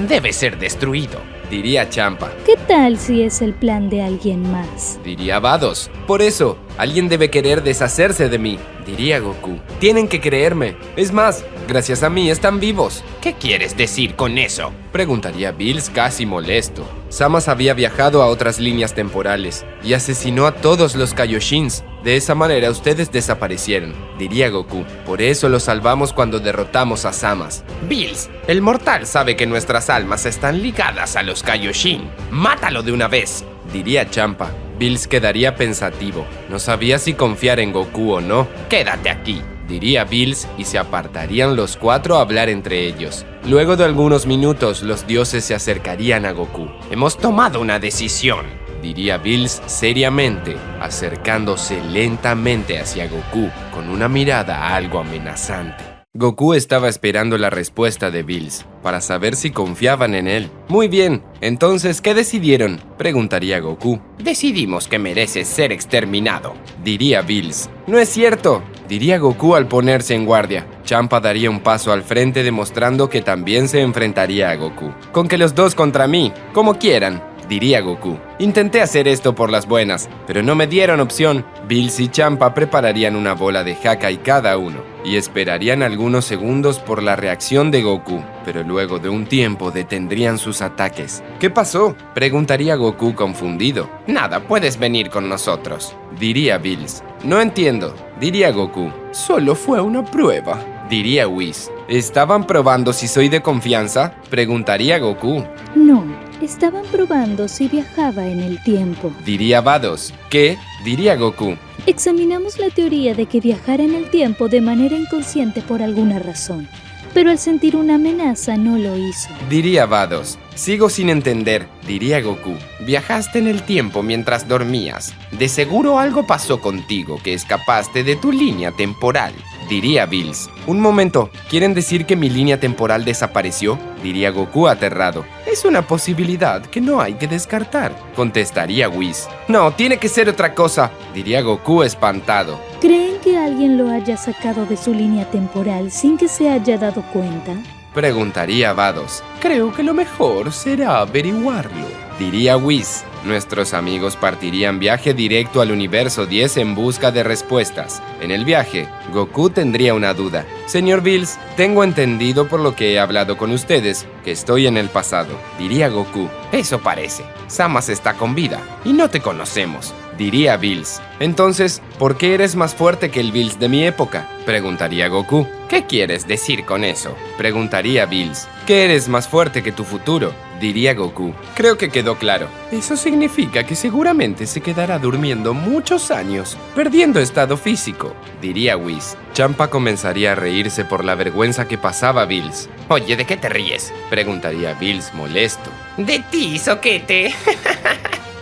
debe ser destruido, diría Champa. ¿Qué tal si es el plan de alguien más?, diría Vados. Por eso, alguien debe querer deshacerse de mí, diría Goku. Tienen que creerme. Es más, gracias a mí están vivos. ¿Qué quieres decir con eso?, preguntaría Bills casi molesto. Zamasu había viajado a otras líneas temporales y asesinó a todos los Kaioshins. De esa manera ustedes desaparecieron, diría Goku. Por eso los salvamos cuando derrotamos a Zamasu. Bills, el mortal sabe que nuestras almas están ligadas a los Kaioshin. ¡Mátalo de una vez!, diría Champa. Bills quedaría pensativo. No sabía si confiar en Goku o no. Quédate aquí, diría Bills y se apartarían los cuatro a hablar entre ellos. Luego de algunos minutos, los dioses se acercarían a Goku. Hemos tomado una decisión, diría Bills seriamente, acercándose lentamente hacia Goku con una mirada algo amenazante. Goku estaba esperando la respuesta de Bills para saber si confiaban en él. Muy bien, entonces, ¿qué decidieron?, preguntaría Goku. Decidimos que mereces ser exterminado, diría Bills. No es cierto, diría Goku al ponerse en guardia. Champa daría un paso al frente demostrando que también se enfrentaría a Goku. Con que los dos contra mí, como quieran, diría Goku. Intenté hacer esto por las buenas, pero no me dieron opción. Bills y Champa prepararían una bola de Hakai cada uno y esperarían algunos segundos por la reacción de Goku, pero luego de un tiempo detendrían sus ataques. ¿Qué pasó?, preguntaría Goku confundido. Nada, puedes venir con nosotros, diría Bills. No entiendo, diría Goku. Solo fue una prueba, diría Whis. ¿Estaban probando si soy de confianza?, preguntaría Goku. No, estaban probando si viajaba en el tiempo, diría Vados. ¿Qué?, diría Goku. Examinamos la teoría de que viajara en el tiempo de manera inconsciente por alguna razón, pero al sentir una amenaza no lo hizo, diría Vados. Sigo sin entender, diría Goku. Viajaste en el tiempo mientras dormías. De seguro algo pasó contigo que escapaste de tu línea temporal, diría Bills. Un momento, ¿quieren decir que mi línea temporal desapareció?, diría Goku aterrado. Es una posibilidad que no hay que descartar, contestaría Whis. No, tiene que ser otra cosa, diría Goku espantado. ¿Creen que alguien lo haya sacado de su línea temporal sin que se haya dado cuenta?, preguntaría Vados. Creo que lo mejor será averiguarlo, diría Whis. Nuestros amigos partirían viaje directo al universo 10 en busca de respuestas. En el viaje, Goku tendría una duda. Señor Bills, tengo entendido por lo que he hablado con ustedes que estoy en el pasado, diría Goku. Eso parece. Samas está con vida y no te conocemos, diría Bills. Entonces, ¿por qué eres más fuerte que el Bills de mi época?, preguntaría Goku. ¿Qué quieres decir con eso?, preguntaría Bills. Que eres más fuerte que tu futuro, diría Goku. Creo que quedó claro. Eso significa que seguramente se quedará durmiendo muchos años, perdiendo estado físico, diría Whis. Champa comenzaría a reírse por la vergüenza que pasaba Bills. Oye, ¿de qué te ríes?, preguntaría Bills molesto. De ti, soquete,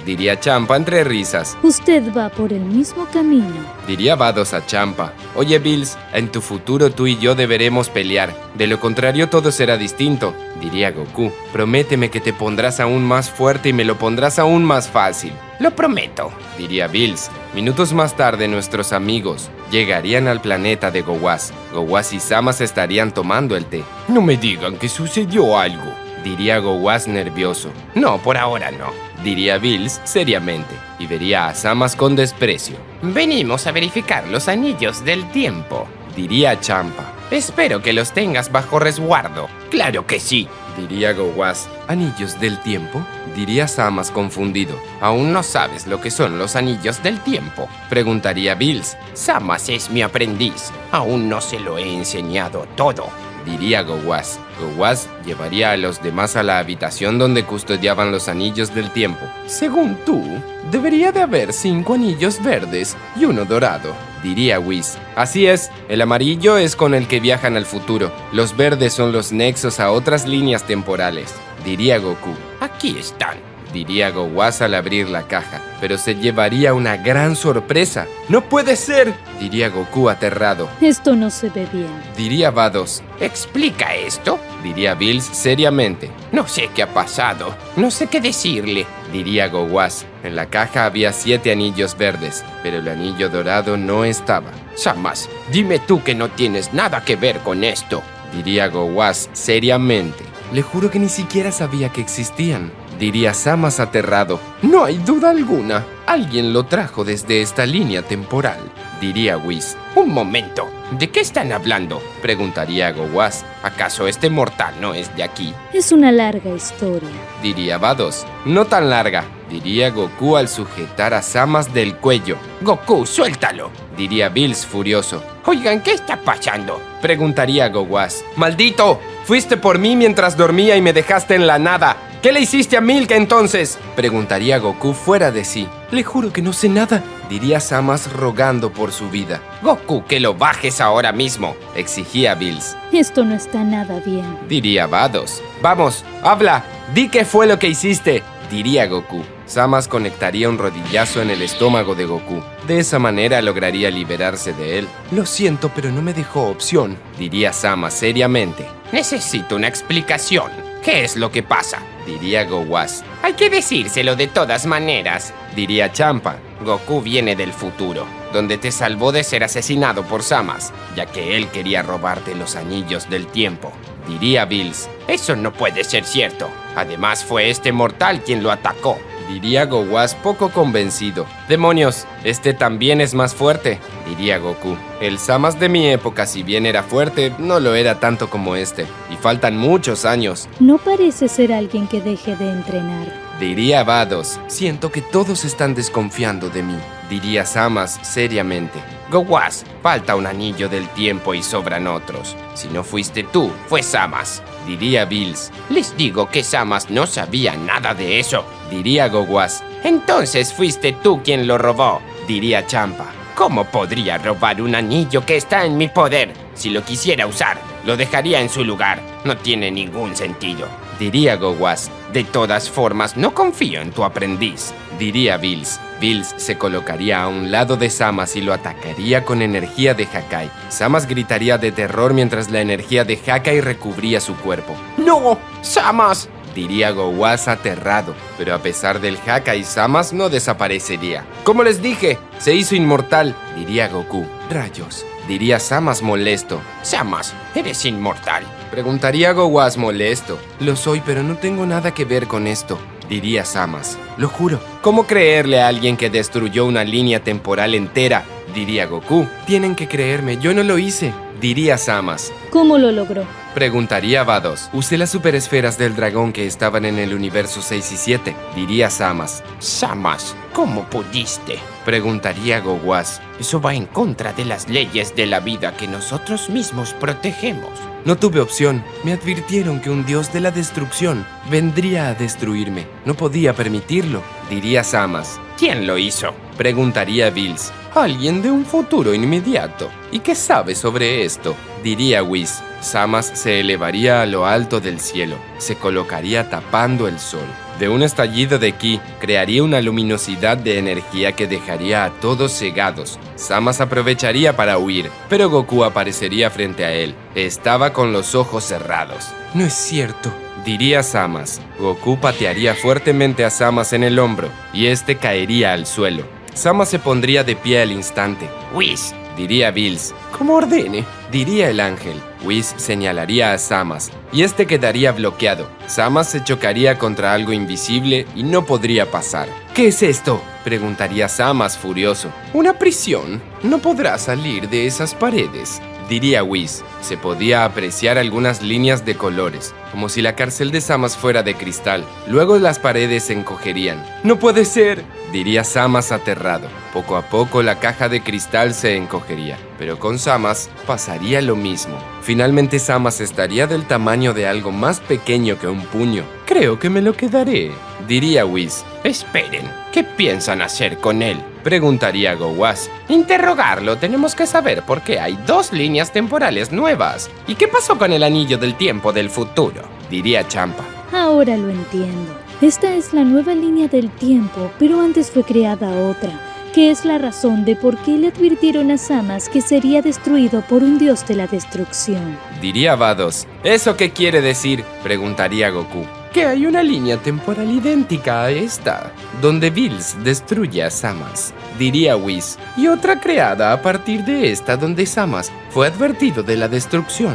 diría Champa entre risas. Usted va por el mismo camino, diría Vados a Champa. Oye Bills, en tu futuro tú y yo deberemos pelear. De lo contrario todo será distinto, diría Goku. Prométeme que te pondrás aún más fuerte y me lo pondrás aún más fácil. Lo prometo, diría Bills. Minutos más tarde nuestros amigos llegarían al planeta de Gowas. Gowas y Samas estarían tomando el té. No me digan que sucedió algo, diría Gowas nervioso. No, por ahora no, diría Bills seriamente, y vería a Samas con desprecio. Venimos a verificar los anillos del tiempo, diría Champa. Espero que los tengas bajo resguardo. Claro que sí, diría Gowas. ¿Anillos del tiempo?, diría Samas confundido. ¿Aún no sabes lo que son los anillos del tiempo?, preguntaría Bills. Samas es mi aprendiz. Aún no se lo he enseñado todo, diría Gowas. Gowas llevaría a los demás a la habitación donde custodiaban los anillos del tiempo. Según tú, debería de haber 5 anillos verdes y uno dorado, diría Whis. Así es, el amarillo es con el que viajan al futuro. Los verdes son los nexos a otras líneas temporales, diría Goku. Aquí están, diría Gowas al abrir la caja, pero se llevaría una gran sorpresa. ¡No puede ser!, diría Goku aterrado. Esto no se ve bien, diría Vados. ¿Explica esto?, diría Bills seriamente. No sé qué ha pasado, no sé qué decirle, diría Gowas. En la caja había 7 anillos verdes, pero el anillo dorado no estaba. Samas, dime tú que no tienes nada que ver con esto, diría Gowas seriamente. Le juro que ni siquiera sabía que existían, diría Samas aterrado. No hay duda alguna, alguien lo trajo desde esta línea temporal, diría Whis. Un momento, ¿de qué están hablando?, preguntaría Gowas. ¿Acaso este mortal no es de aquí? es una larga historia, diría Vados. No tan larga, diría Goku al sujetar a Samas del cuello. Goku, suéltalo, diría Bills furioso. Oigan, ¿qué está pasando?, preguntaría Gowas. ¡Maldito! Fuiste por mí mientras dormía y me dejaste en la nada. ¿Qué le hiciste a Milk entonces?, preguntaría Goku fuera de sí. Le juro que no sé nada, diría Samas rogando por su vida. Goku, que lo bajes ahora mismo, exigía Bills. esto no está nada bien, Diría Vados. Vamos, habla, di qué fue lo que hiciste, diría Goku. Samas conectaría un rodillazo en el estómago de Goku. De esa manera lograría liberarse de él. Lo siento, pero no me dejó opción, diría Samas seriamente. Necesito una explicación. ¿Qué es lo que pasa?, diría Gowas. Hay que decírselo de todas maneras, diría Champa. Goku viene del futuro, donde te salvó de ser asesinado por Samas, ya que él quería robarte los anillos del tiempo, diría Bills. Eso no puede ser cierto. Además fue este mortal quien lo atacó, diría Go-Was poco convencido. ¡Demonios! Este también es más fuerte, diría Goku. El Zamasu de mi época, si bien era fuerte, no lo era tanto como este. Y faltan muchos años. No parece ser alguien que deje de entrenar, diría Vados. Siento que todos están desconfiando de mí, diría Zamasu seriamente. Go-Was, falta un anillo del tiempo y sobran otros. Si no fuiste tú, fue Zamasu, diría Bills. Les digo que Zamasu no sabía nada de eso, diría Go-Was. Entonces fuiste tú quien lo robó, diría Champa. ¿Cómo podría robar un anillo que está en mi poder? Si lo quisiera usar, lo dejaría en su lugar. No tiene ningún sentido, diría Go-Was. De todas formas, no confío en tu aprendiz, diría Bills. Bills se colocaría a un lado de Zamasu y lo atacaría con energía de Hakai. Zamasu gritaría de terror mientras la energía de Hakai recubría su cuerpo. ¡No! ¡Zamasu! diría Go-Was aterrado, pero a pesar del Hakai, Zamasu no desaparecería. Como les dije, se hizo inmortal, diría Goku. Rayos, diría Zamasu molesto. Zamasu, eres inmortal, preguntaría Go-Was molesto. Lo soy, pero no tengo nada que ver con esto, diría Zamasu. Lo juro. ¿Cómo creerle a alguien que destruyó una línea temporal entera? Diría Goku. Tienen que creerme, yo no lo hice, diría Zamasu. ¿Cómo lo logró? Preguntaría Vados. Usé las superesferas del dragón que estaban en el universo 6 y 7, diría Zamasu. Zamasu, ¿cómo pudiste? Preguntaría Go-Was. Eso va en contra de las leyes de la vida que nosotros mismos protegemos. No tuve opción. Me advirtieron que un dios de la destrucción vendría a destruirme. No podía permitirlo, diría Zamasu. ¿Quién lo hizo? Preguntaría Bills. Alguien de un futuro inmediato. ¿Y qué sabe sobre esto? Diría Whis. Zamasu se elevaría a lo alto del cielo. Se colocaría tapando el sol. De un estallido de ki, crearía una luminosidad de energía que dejaría a todos cegados. Zamasu aprovecharía para huir, pero Goku aparecería frente a él. Estaba con los ojos cerrados. No es cierto, diría Zamasu. Goku patearía fuertemente a Zamasu en el hombro, y este caería al suelo. Zamasu se pondría de pie al instante. Whis, diría Bills. Como ordene, diría el ángel. Whis señalaría a Zamasu, y este quedaría bloqueado. Zamasu se chocaría contra algo invisible y no podría pasar. ¿Qué es esto?, preguntaría Zamasu furioso. Una prisión. No podrá salir de esas paredes, diría Whis. Se podía apreciar algunas líneas de colores, como si la cárcel de Zamasu fuera de cristal. Luego las paredes se encogerían. ¡No puede ser!, diría Zamasu aterrado. Poco a poco la caja de cristal se encogería, pero con Zamasu pasaría lo mismo. Finalmente Zamasu estaría del tamaño de algo más pequeño que un puño. Creo que me lo quedaré, diría Whis. Esperen, ¿qué piensan hacer con él? Preguntaría Go-Was. Interrogarlo, tenemos que saber por qué hay 2 líneas temporales nuevas. ¿Y qué pasó con el anillo del tiempo del futuro? Diría Champa. Ahora lo entiendo. Esta es la nueva línea del tiempo, pero antes fue creada otra, que es la razón de por qué le advirtieron a Zamasu que sería destruido por un dios de la destrucción. Diría Vados. ¿Eso qué quiere decir?, preguntaría Goku. Que hay una línea temporal idéntica a esta, donde Bills destruye a Zamasu, diría Whis, y otra creada a partir de esta donde Zamasu fue advertido de la destrucción.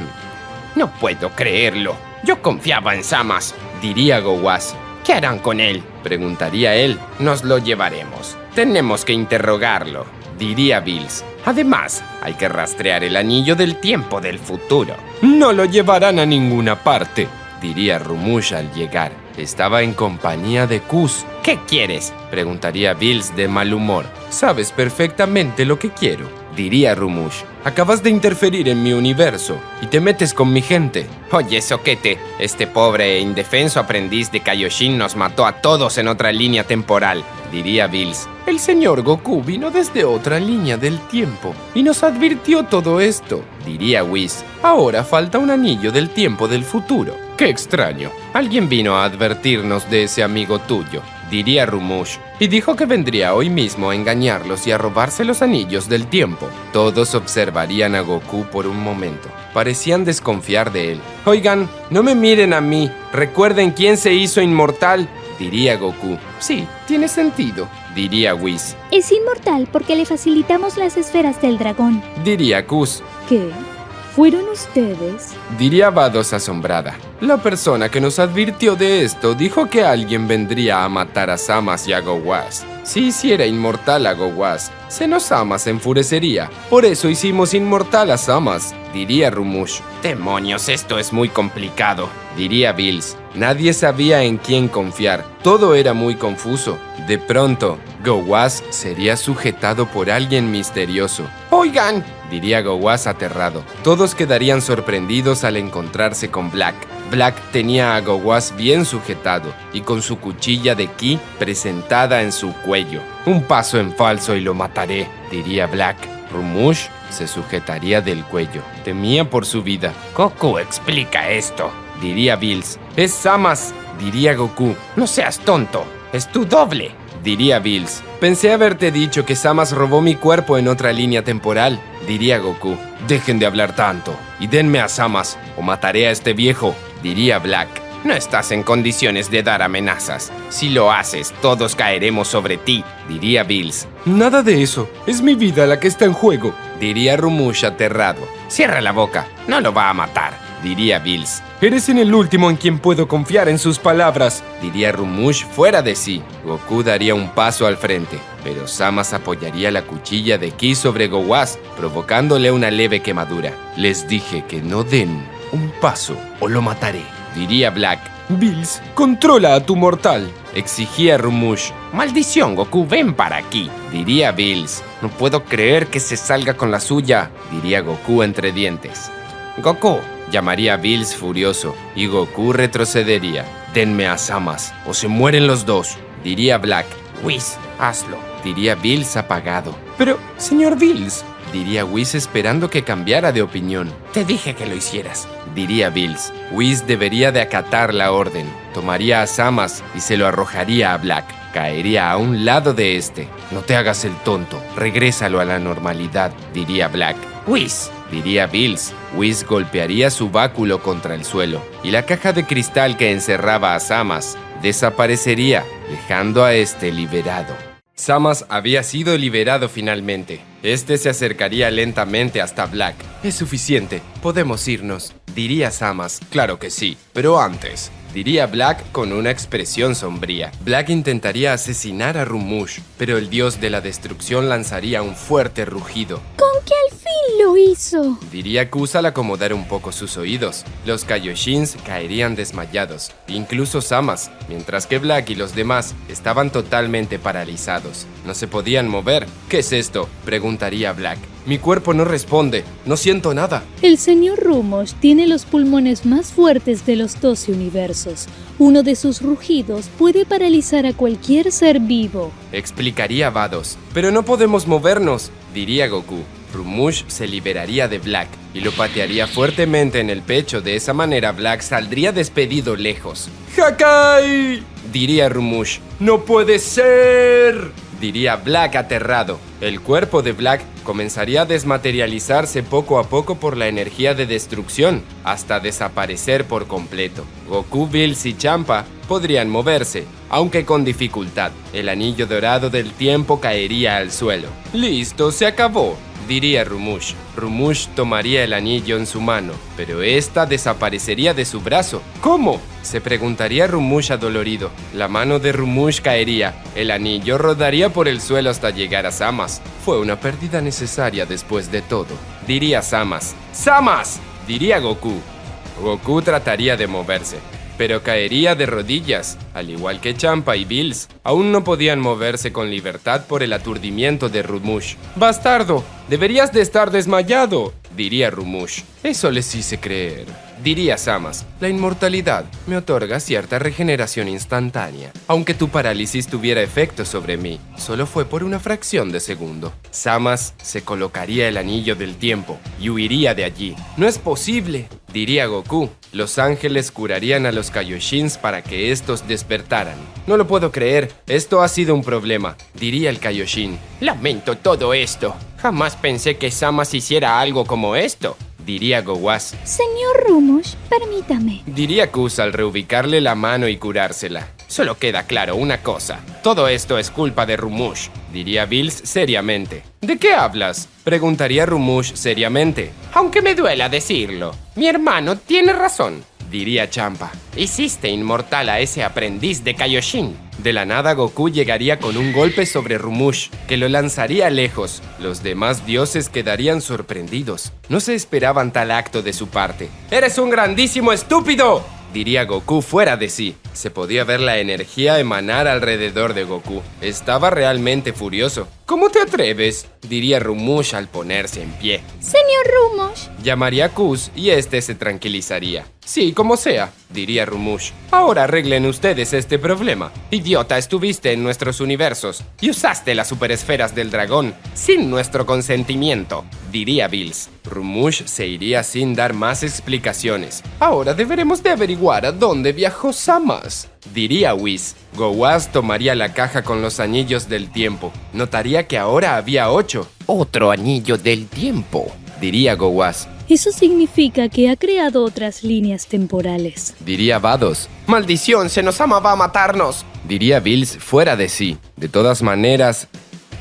No puedo creerlo. Yo confiaba en Zamasu, diría Go-Was. ¿Qué harán con él?, preguntaría él. Nos lo llevaremos. Tenemos que interrogarlo, diría Bills. Además, hay que rastrear el anillo del tiempo del futuro. No lo llevarán a ninguna parte, diría Rumush al llegar. Estaba en compañía de Kus. ¿Qué quieres?, preguntaría Bills de mal humor. Sabes perfectamente lo que quiero, diría Rumush. Acabas de interferir en mi universo y te metes con mi gente. Oye, Soquete, este pobre e indefenso aprendiz de Kaioshin nos mató a todos en otra línea temporal, diría Bills. El señor Goku vino desde otra línea del tiempo y nos advirtió todo esto, diría Whis. Ahora falta un anillo del tiempo del futuro. ¡Qué extraño! Alguien vino a advertirnos de ese amigo tuyo, diría Rumush, y dijo que vendría hoy mismo a engañarlos y a robarse los anillos del tiempo. Todos observarían a Goku por un momento. Parecían desconfiar de él. Oigan, no me miren a mí. Recuerden quién se hizo inmortal, diría Goku. Sí, tiene sentido, diría Whis. Es inmortal porque le facilitamos las esferas del dragón, Diría Kus. ¿Qué? ¿Fueron ustedes? Diría Vados asombrada. La persona que nos advirtió de esto dijo que alguien vendría a matar a Samas y a Go-Waz. Si hiciera inmortal a Go-Waz, Xeno-sama se enfurecería. Por eso hicimos inmortal a Samas, diría Rumush. Demonios, esto es muy complicado, diría Bills. Nadie sabía en quién confiar. Todo era muy confuso. De pronto, Go-Waz sería sujetado por alguien misterioso. ¡Oigan!, diría Go-Waz aterrado. Todos quedarían sorprendidos al encontrarse con Black. Black tenía a Go-Waz bien sujetado y con su cuchilla de ki presentada en su cuello. Un paso en falso y lo mataré, diría Black. Rumush se sujetaría del cuello. Temía por su vida. Goku, explica esto, diría Bills. Es Samas, diría Goku. No seas tonto, es tu doble, diría Bills. Pensé haberte dicho que Samas robó mi cuerpo en otra línea temporal, diría Goku. Dejen de hablar tanto y denme a Samas o mataré a este viejo, diría Black. No estás en condiciones de dar amenazas. Si lo haces, todos caeremos sobre ti, diría Bills. Nada de eso. Es mi vida la que está en juego, diría Rumush aterrado. Cierra la boca. No lo va a matar, diría Bills. Eres el último en quien puedo confiar en sus palabras, diría Rumush fuera de sí. Goku daría un paso al frente, pero Samas apoyaría la cuchilla de ki sobre Go-Waz, provocándole una leve quemadura. Les dije que no den un paso o lo mataré, diría Black. Bills, controla a tu mortal, exigía Rumush. Maldición, Goku, ven para aquí, diría Bills. No puedo creer que se salga con la suya, diría Goku entre dientes. Goku, llamaría Bills furioso, y Goku retrocedería. Denme a Samas, o se mueren los dos, diría Black. Whis, hazlo, diría Bills apagado. Pero, señor Bills, diría Whis esperando que cambiara de opinión. Te dije que lo hicieras, diría Bills. Whis debería de acatar la orden. Tomaría a Samas y se lo arrojaría a Black. Caería a un lado de este. No te hagas el tonto, regrésalo a la normalidad, diría Black. Whis, diría Bills. Whis golpearía su báculo contra el suelo y la caja de cristal que encerraba a Samas desaparecería, dejando a este liberado. Samas había sido liberado finalmente. Este se acercaría lentamente hasta Black. Es suficiente, podemos irnos, diría Samas. Claro que sí, pero antes, diría Black con una expresión sombría. Black intentaría asesinar a Rumush, pero el dios de la destrucción lanzaría un fuerte rugido. ¿Con qué al fin lo hizo? Diría Kus al acomodar un poco sus oídos. Los Kaioshins caerían desmayados, incluso Samas, mientras que Black y los demás estaban totalmente paralizados. No se podían mover. ¿Qué es esto?, preguntaría Black. Mi cuerpo no responde, no siento nada. El señor Rumush tiene los pulmones más fuertes de los 12 universos. Uno de sus rugidos puede paralizar a cualquier ser vivo, explicaría Vados. Pero no podemos movernos, diría Goku. Rumush se liberaría de Black y lo patearía fuertemente en el pecho. De esa manera Black saldría despedido lejos. ¡Hakai!, diría Rumush. ¡No puede ser!, diría Black aterrado. El cuerpo de Black comenzaría a desmaterializarse poco a poco por la energía de destrucción, hasta desaparecer por completo. Goku, Bills y Champa podrían moverse, aunque con dificultad. El anillo dorado del tiempo caería al suelo. ¡Listo, se acabó!, diría Rumush. Rumush tomaría el anillo en su mano, pero esta desaparecería de su brazo. ¿Cómo?, se preguntaría Rumush adolorido. La mano de Rumush caería. El anillo rodaría por el suelo hasta llegar a Samas. Fue una pérdida necesaria después de todo, diría Samas. ¡Samas!, diría Goku. Goku trataría de moverse, pero caería de rodillas, al igual que Champa y Bills. Aún no podían moverse con libertad por el aturdimiento de Rumush. ¡Bastardo! ¡Deberías de estar desmayado!, diría Rumush. Eso les hice creer, diría Samas. La inmortalidad me otorga cierta regeneración instantánea. Aunque tu parálisis tuviera efecto sobre mí, solo fue por una fracción de segundo. Samas se colocaría el anillo del tiempo y huiría de allí. ¡No es posible!, diría Goku. Los ángeles curarían a los Kaioshins para que estos despertaran. No lo puedo creer, esto ha sido un problema, diría el Kaioshin. Lamento todo esto. Jamás pensé que Samas hiciera algo como esto, diría Go-Waz. Señor Rumush, permítame, diría Kus al reubicarle la mano y curársela. Solo queda claro una cosa. Todo esto es culpa de Rumush, diría Bills seriamente. ¿De qué hablas?, preguntaría Rumush seriamente. Aunque me duela decirlo, mi hermano tiene razón, diría Champa. Hiciste inmortal a ese aprendiz de Kaioshin. De la nada Goku llegaría con un golpe sobre Rumush, que lo lanzaría lejos. Los demás dioses quedarían sorprendidos. No se esperaban tal acto de su parte. ¡Eres un grandísimo estúpido!, diría Goku fuera de sí. Se podía ver la energía emanar alrededor de Goku. Estaba realmente furioso. ¿Cómo te atreves?, diría Rumush al ponerse en pie. Señor Rumush. Llamaría a Kuz y este se tranquilizaría. Sí, como sea, diría Rumush. Ahora arreglen ustedes este problema. Idiota, estuviste en nuestros universos y usaste las superesferas del dragón sin nuestro consentimiento, diría Bills. Rumush se iría sin dar más explicaciones. Ahora deberemos de averiguar a dónde viajó Samas, diría Whis. Gowaz tomaría la caja con los anillos del tiempo. Notaría que ahora había 8. Otro anillo del tiempo, diría Gowaz. Eso significa que ha creado otras líneas temporales, diría Vados. ¡Maldición! ¡Senosama va a matarnos!, diría Bills fuera de sí. De todas maneras,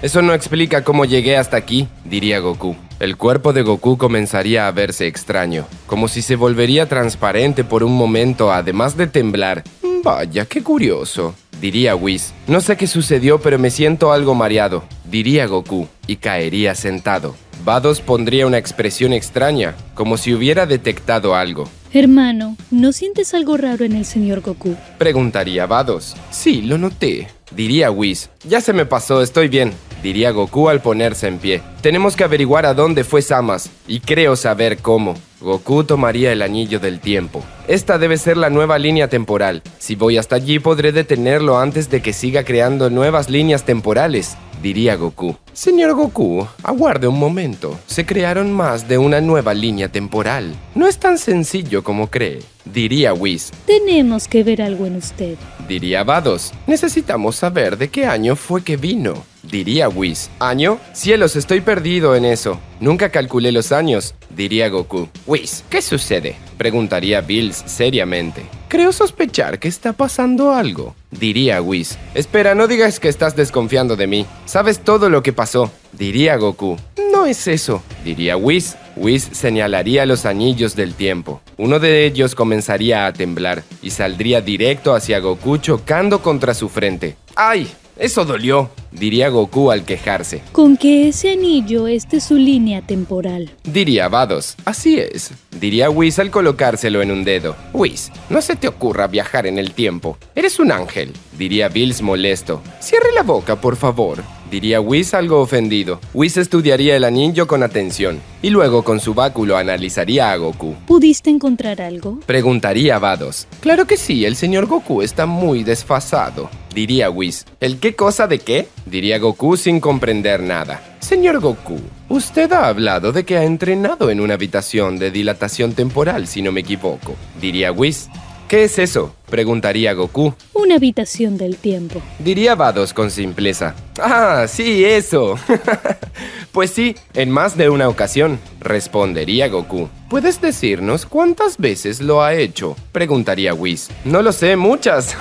eso no explica cómo llegué hasta aquí, diría Goku. El cuerpo de Goku comenzaría a verse extraño, como si se volvería transparente por un momento, además de temblar. Vaya, qué curioso, diría Whis. No sé qué sucedió, pero me siento algo mareado, diría Goku, y caería sentado. Vados pondría una expresión extraña, como si hubiera detectado algo. Hermano, ¿no sientes algo raro en el señor Goku?, preguntaría Vados. Sí, lo noté, diría Whis. Ya se me pasó, estoy bien, diría Goku al ponerse en pie. Tenemos que averiguar a dónde fue Samas, y creo saber cómo. Goku tomaría el anillo del tiempo. Esta debe ser la nueva línea temporal. Si voy hasta allí podré detenerlo antes de que siga creando nuevas líneas temporales, diría Goku. Señor Goku, aguarde un momento. Se crearon más de una nueva línea temporal. No es tan sencillo como cree, diría Whis. Tenemos que ver algo en usted, diría Vados. Necesitamos saber de qué año fue que vino, diría Whis. ¿Año? Cielos, estoy perdido en eso. Nunca calculé los años, diría Goku. Whis, ¿qué sucede?, preguntaría Bills seriamente. Creo sospechar que está pasando algo, diría Whis. Espera, no digas que estás desconfiando de mí. Sabes todo lo que pasó, diría Goku. No es eso, diría Whis. Whis señalaría los anillos del tiempo. Uno de ellos comenzaría a temblar y saldría directo hacia Goku chocando contra su frente. ¡Ay! Eso dolió, diría Goku al quejarse. Con que ese anillo es de su línea temporal, diría Vados. Así es, diría Whis al colocárselo en un dedo. Whis, no se te ocurra viajar en el tiempo. Eres un ángel, diría Bills molesto. Cierre la boca, por favor, diría Whis algo ofendido. Whis estudiaría el anillo con atención y luego con su báculo analizaría a Goku. ¿Pudiste encontrar algo?, preguntaría Vados. Claro que sí, el señor Goku está muy desfasado, diría Whis. ¿El qué cosa de qué?, diría Goku sin comprender nada. Señor Goku, usted ha hablado de que ha entrenado en una habitación de dilatación temporal, si no me equivoco, diría Whis. ¿Qué es eso?, preguntaría Goku. Una habitación del tiempo, diría Vados con simpleza. Ah, sí, eso. Pues sí, en más de una ocasión, respondería Goku. ¿Puedes decirnos cuántas veces lo ha hecho?, preguntaría Whis. No lo sé, muchas.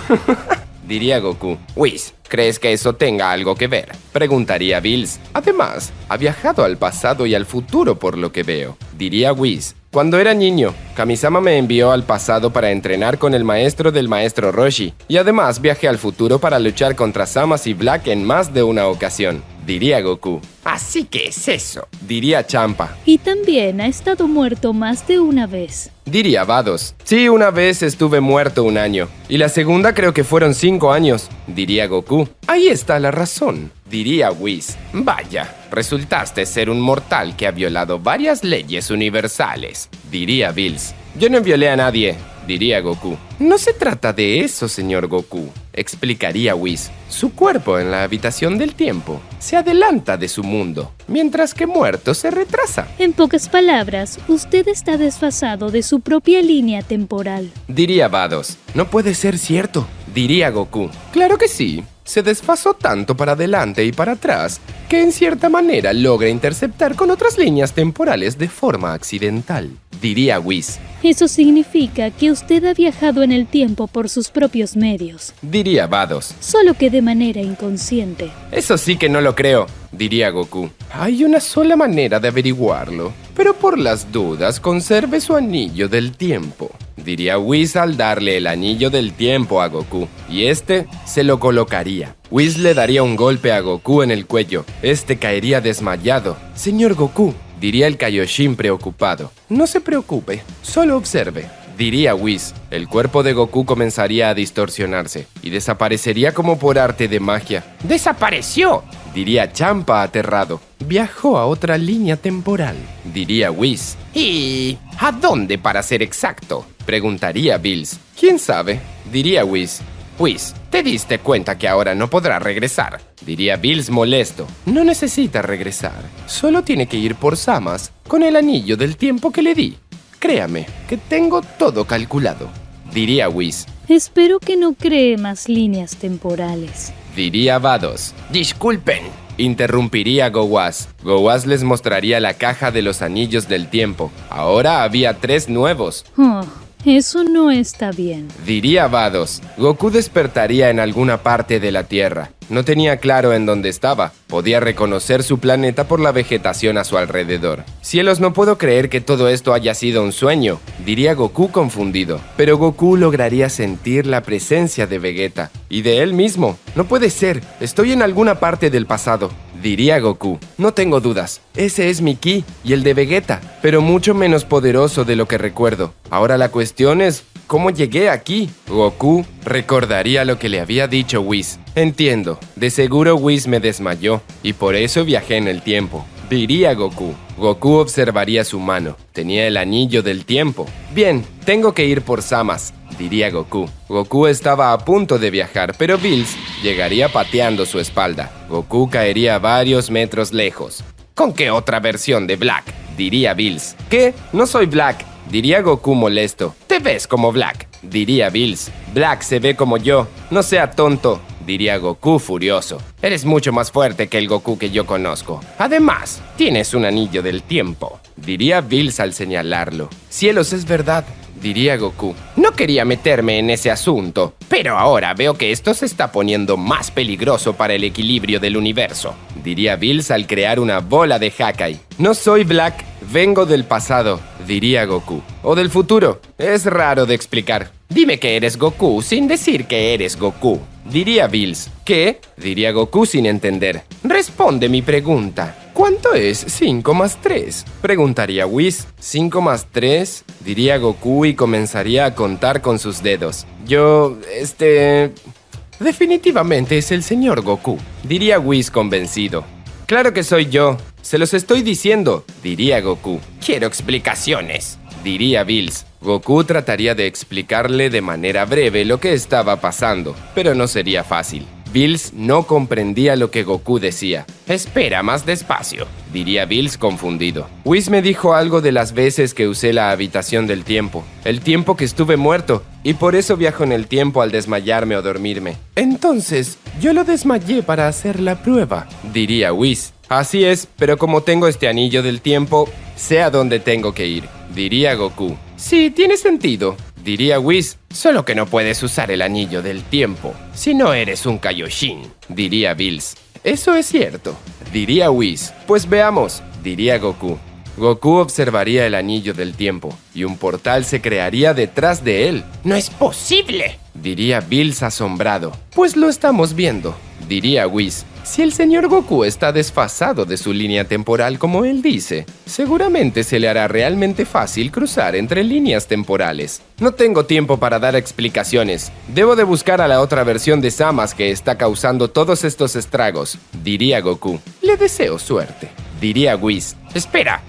Diría Goku. Whis, ¿crees que eso tenga algo que ver?, preguntaría Bills. Además, ha viajado al pasado y al futuro por lo que veo, diría Whis. Cuando era niño, Kamisama me envió al pasado para entrenar con el maestro del maestro Roshi, y además viajé al futuro para luchar contra Samas y Black en más de una ocasión, diría Goku. Así que es eso, diría Champa. y también ha estado muerto más de una vez, Diría Vados. Sí, una vez estuve muerto un año, y la segunda creo que fueron 5 años, diría Goku. Ahí está la razón, diría Whis. Vaya, resultaste ser un mortal que ha violado varias leyes universales, diría Bills. Yo no violé a nadie, diría Goku. No se trata de eso, señor Goku, explicaría Whis. Su cuerpo en la habitación del tiempo se adelanta de su mundo, mientras que muerto se retrasa. En pocas palabras, usted está desfasado de su propia línea temporal. Diría Vados. No puede ser cierto, diría Goku. Claro que sí. se desfasó tanto para adelante y para atrás que en cierta manera logra interceptar con otras líneas temporales de forma accidental, diría Whis. Eso significa que usted ha viajado en el tiempo por sus propios medios, Diría Vados. solo que de manera inconsciente. Eso sí que no lo creo, diría Goku. Hay una sola manera de averiguarlo, pero por las dudas conserve su anillo del tiempo, diría Whis al darle el anillo del tiempo a Goku, y este se lo colocaría. Whis le daría un golpe a Goku en el cuello. Este caería desmayado. Señor Goku, diría el Kaioshin preocupado. No se preocupe, solo observe, diría Whis. El cuerpo de Goku comenzaría a distorsionarse y desaparecería como por arte de magia. ¡Desapareció!, diría Champa aterrado. Viajó a otra línea temporal, diría Whis. ¿Y a dónde, para ser exacto?, preguntaría Bills. ¿Quién sabe?, diría Whis. Whis, ¿te diste cuenta que ahora no podrá regresar?, diría Bills molesto. No necesita regresar, solo tiene que ir por Samas con el anillo del tiempo que le di. Créame, que tengo todo calculado, diría Whis. Espero que no cree más líneas temporales, diría Vados. Disculpen, interrumpiría Gowaz. Gowaz les mostraría la caja de los anillos del tiempo. Ahora había 3 nuevos. Eso no está bien, diría Vados. Goku despertaría en alguna parte de la Tierra. No tenía claro en dónde estaba. Podía reconocer su planeta por la vegetación a su alrededor. Cielos, no puedo creer que todo esto haya sido un sueño, diría Goku confundido. Pero Goku lograría sentir la presencia de Vegeta y de él mismo. No puede ser, estoy en alguna parte del pasado, diría Goku. No tengo dudas, ese es mi ki y el de Vegeta, pero mucho menos poderoso de lo que recuerdo. Ahora la cuestión es, ¿cómo llegué aquí? Goku recordaría lo que le había dicho Whis. Entiendo, de seguro Whis me desmayó y por eso viajé en el tiempo, diría Goku. Goku observaría su mano. Tenía el anillo del tiempo. Bien, tengo que ir por Samas, diría Goku. Goku estaba a punto de viajar, pero Bills llegaría pateando su espalda. Goku caería varios metros lejos. ¿Con qué otra versión de Black?, diría Bills. ¿Qué? No soy Black, diría Goku molesto. Te ves como Black, diría Bills. Black se ve como yo, no sea tonto, diría Goku furioso. Eres mucho más fuerte que el Goku que yo conozco. Además, tienes un anillo del tiempo, diría Bills al señalarlo. Cielos, es verdad, diría Goku. No quería meterme en ese asunto, pero ahora veo que esto se está poniendo más peligroso para el equilibrio del universo, diría Bills al crear una bola de Hakai. No soy Black, vengo del pasado, diría Goku. O del futuro, es raro de explicar. Dime que eres Goku sin decir que eres Goku, diría Bills. ¿Qué?, diría Goku sin entender. Responde mi pregunta. ¿Cuánto es 5 más 3? Preguntaría Whis. 5 más 3, diría Goku y comenzaría a contar con sus dedos. Definitivamente es el señor Goku, diría Whis convencido. Claro que soy yo, se los estoy diciendo, diría Goku. Quiero explicaciones, diría Bills. Goku trataría de explicarle de manera breve lo que estaba pasando, pero no sería fácil. Bills no comprendía lo que Goku decía. Espera más despacio, diría Bills confundido. Whis me dijo algo de las veces que usé la habitación del tiempo, el tiempo que estuve muerto, y por eso viajo en el tiempo al desmayarme o dormirme. Entonces, yo lo desmayé para hacer la prueba, diría Whis. Así es, pero como tengo este anillo del tiempo, sé a dónde tengo que ir, diría Goku. Sí, tiene sentido, diría Whis. Solo que no puedes usar el anillo del tiempo si no eres un Kaioshin, diría Bills. Eso es cierto, diría Whis. Pues veamos, diría Goku. Goku observaría el anillo del tiempo y un portal se crearía detrás de él. ¡No es posible!, diría Bills asombrado. Pues lo estamos viendo, diría Whis. Si el señor Goku está desfasado de su línea temporal como él dice, seguramente se le hará realmente fácil cruzar entre líneas temporales. No tengo tiempo para dar explicaciones. Debo de buscar a la otra versión de Samas que está causando todos estos estragos, diría Goku. Le deseo suerte, diría Whis. Espera,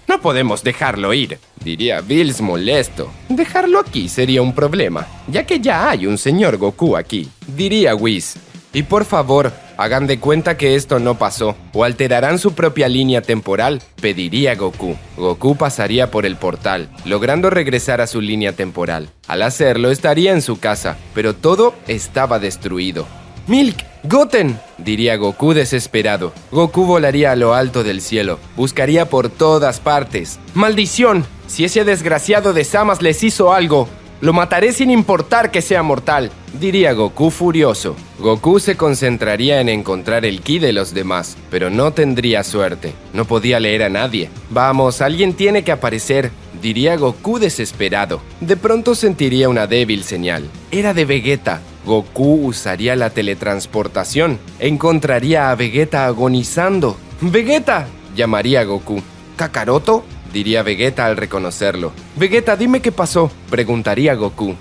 no podemos dejarlo ir, diría Bills molesto. Dejarlo aquí sería un problema, ya que ya hay un señor Goku aquí, diría Whis. Y por favor, hagan de cuenta que esto no pasó, o alterarán su propia línea temporal, pediría Goku. Goku pasaría por el portal, logrando regresar a su línea temporal. Al hacerlo, estaría en su casa, pero todo estaba destruido. Milk, ¡Goten!, diría Goku desesperado. Goku volaría a lo alto del cielo, buscaría por todas partes. ¡Maldición! Si ese desgraciado de Zamasu les hizo algo, lo mataré sin importar que sea mortal, diría Goku furioso. Goku se concentraría en encontrar el ki de los demás, pero no tendría suerte. No podía leer a nadie. Vamos, alguien tiene que aparecer, diría Goku desesperado. De pronto sentiría una débil señal. Era de Vegeta. Goku usaría la teletransportación. Encontraría a Vegeta agonizando. ¡Vegeta!, llamaría Goku. ¿Kakaroto?, diría Vegeta al reconocerlo. Vegeta, dime qué pasó, preguntaría Goku.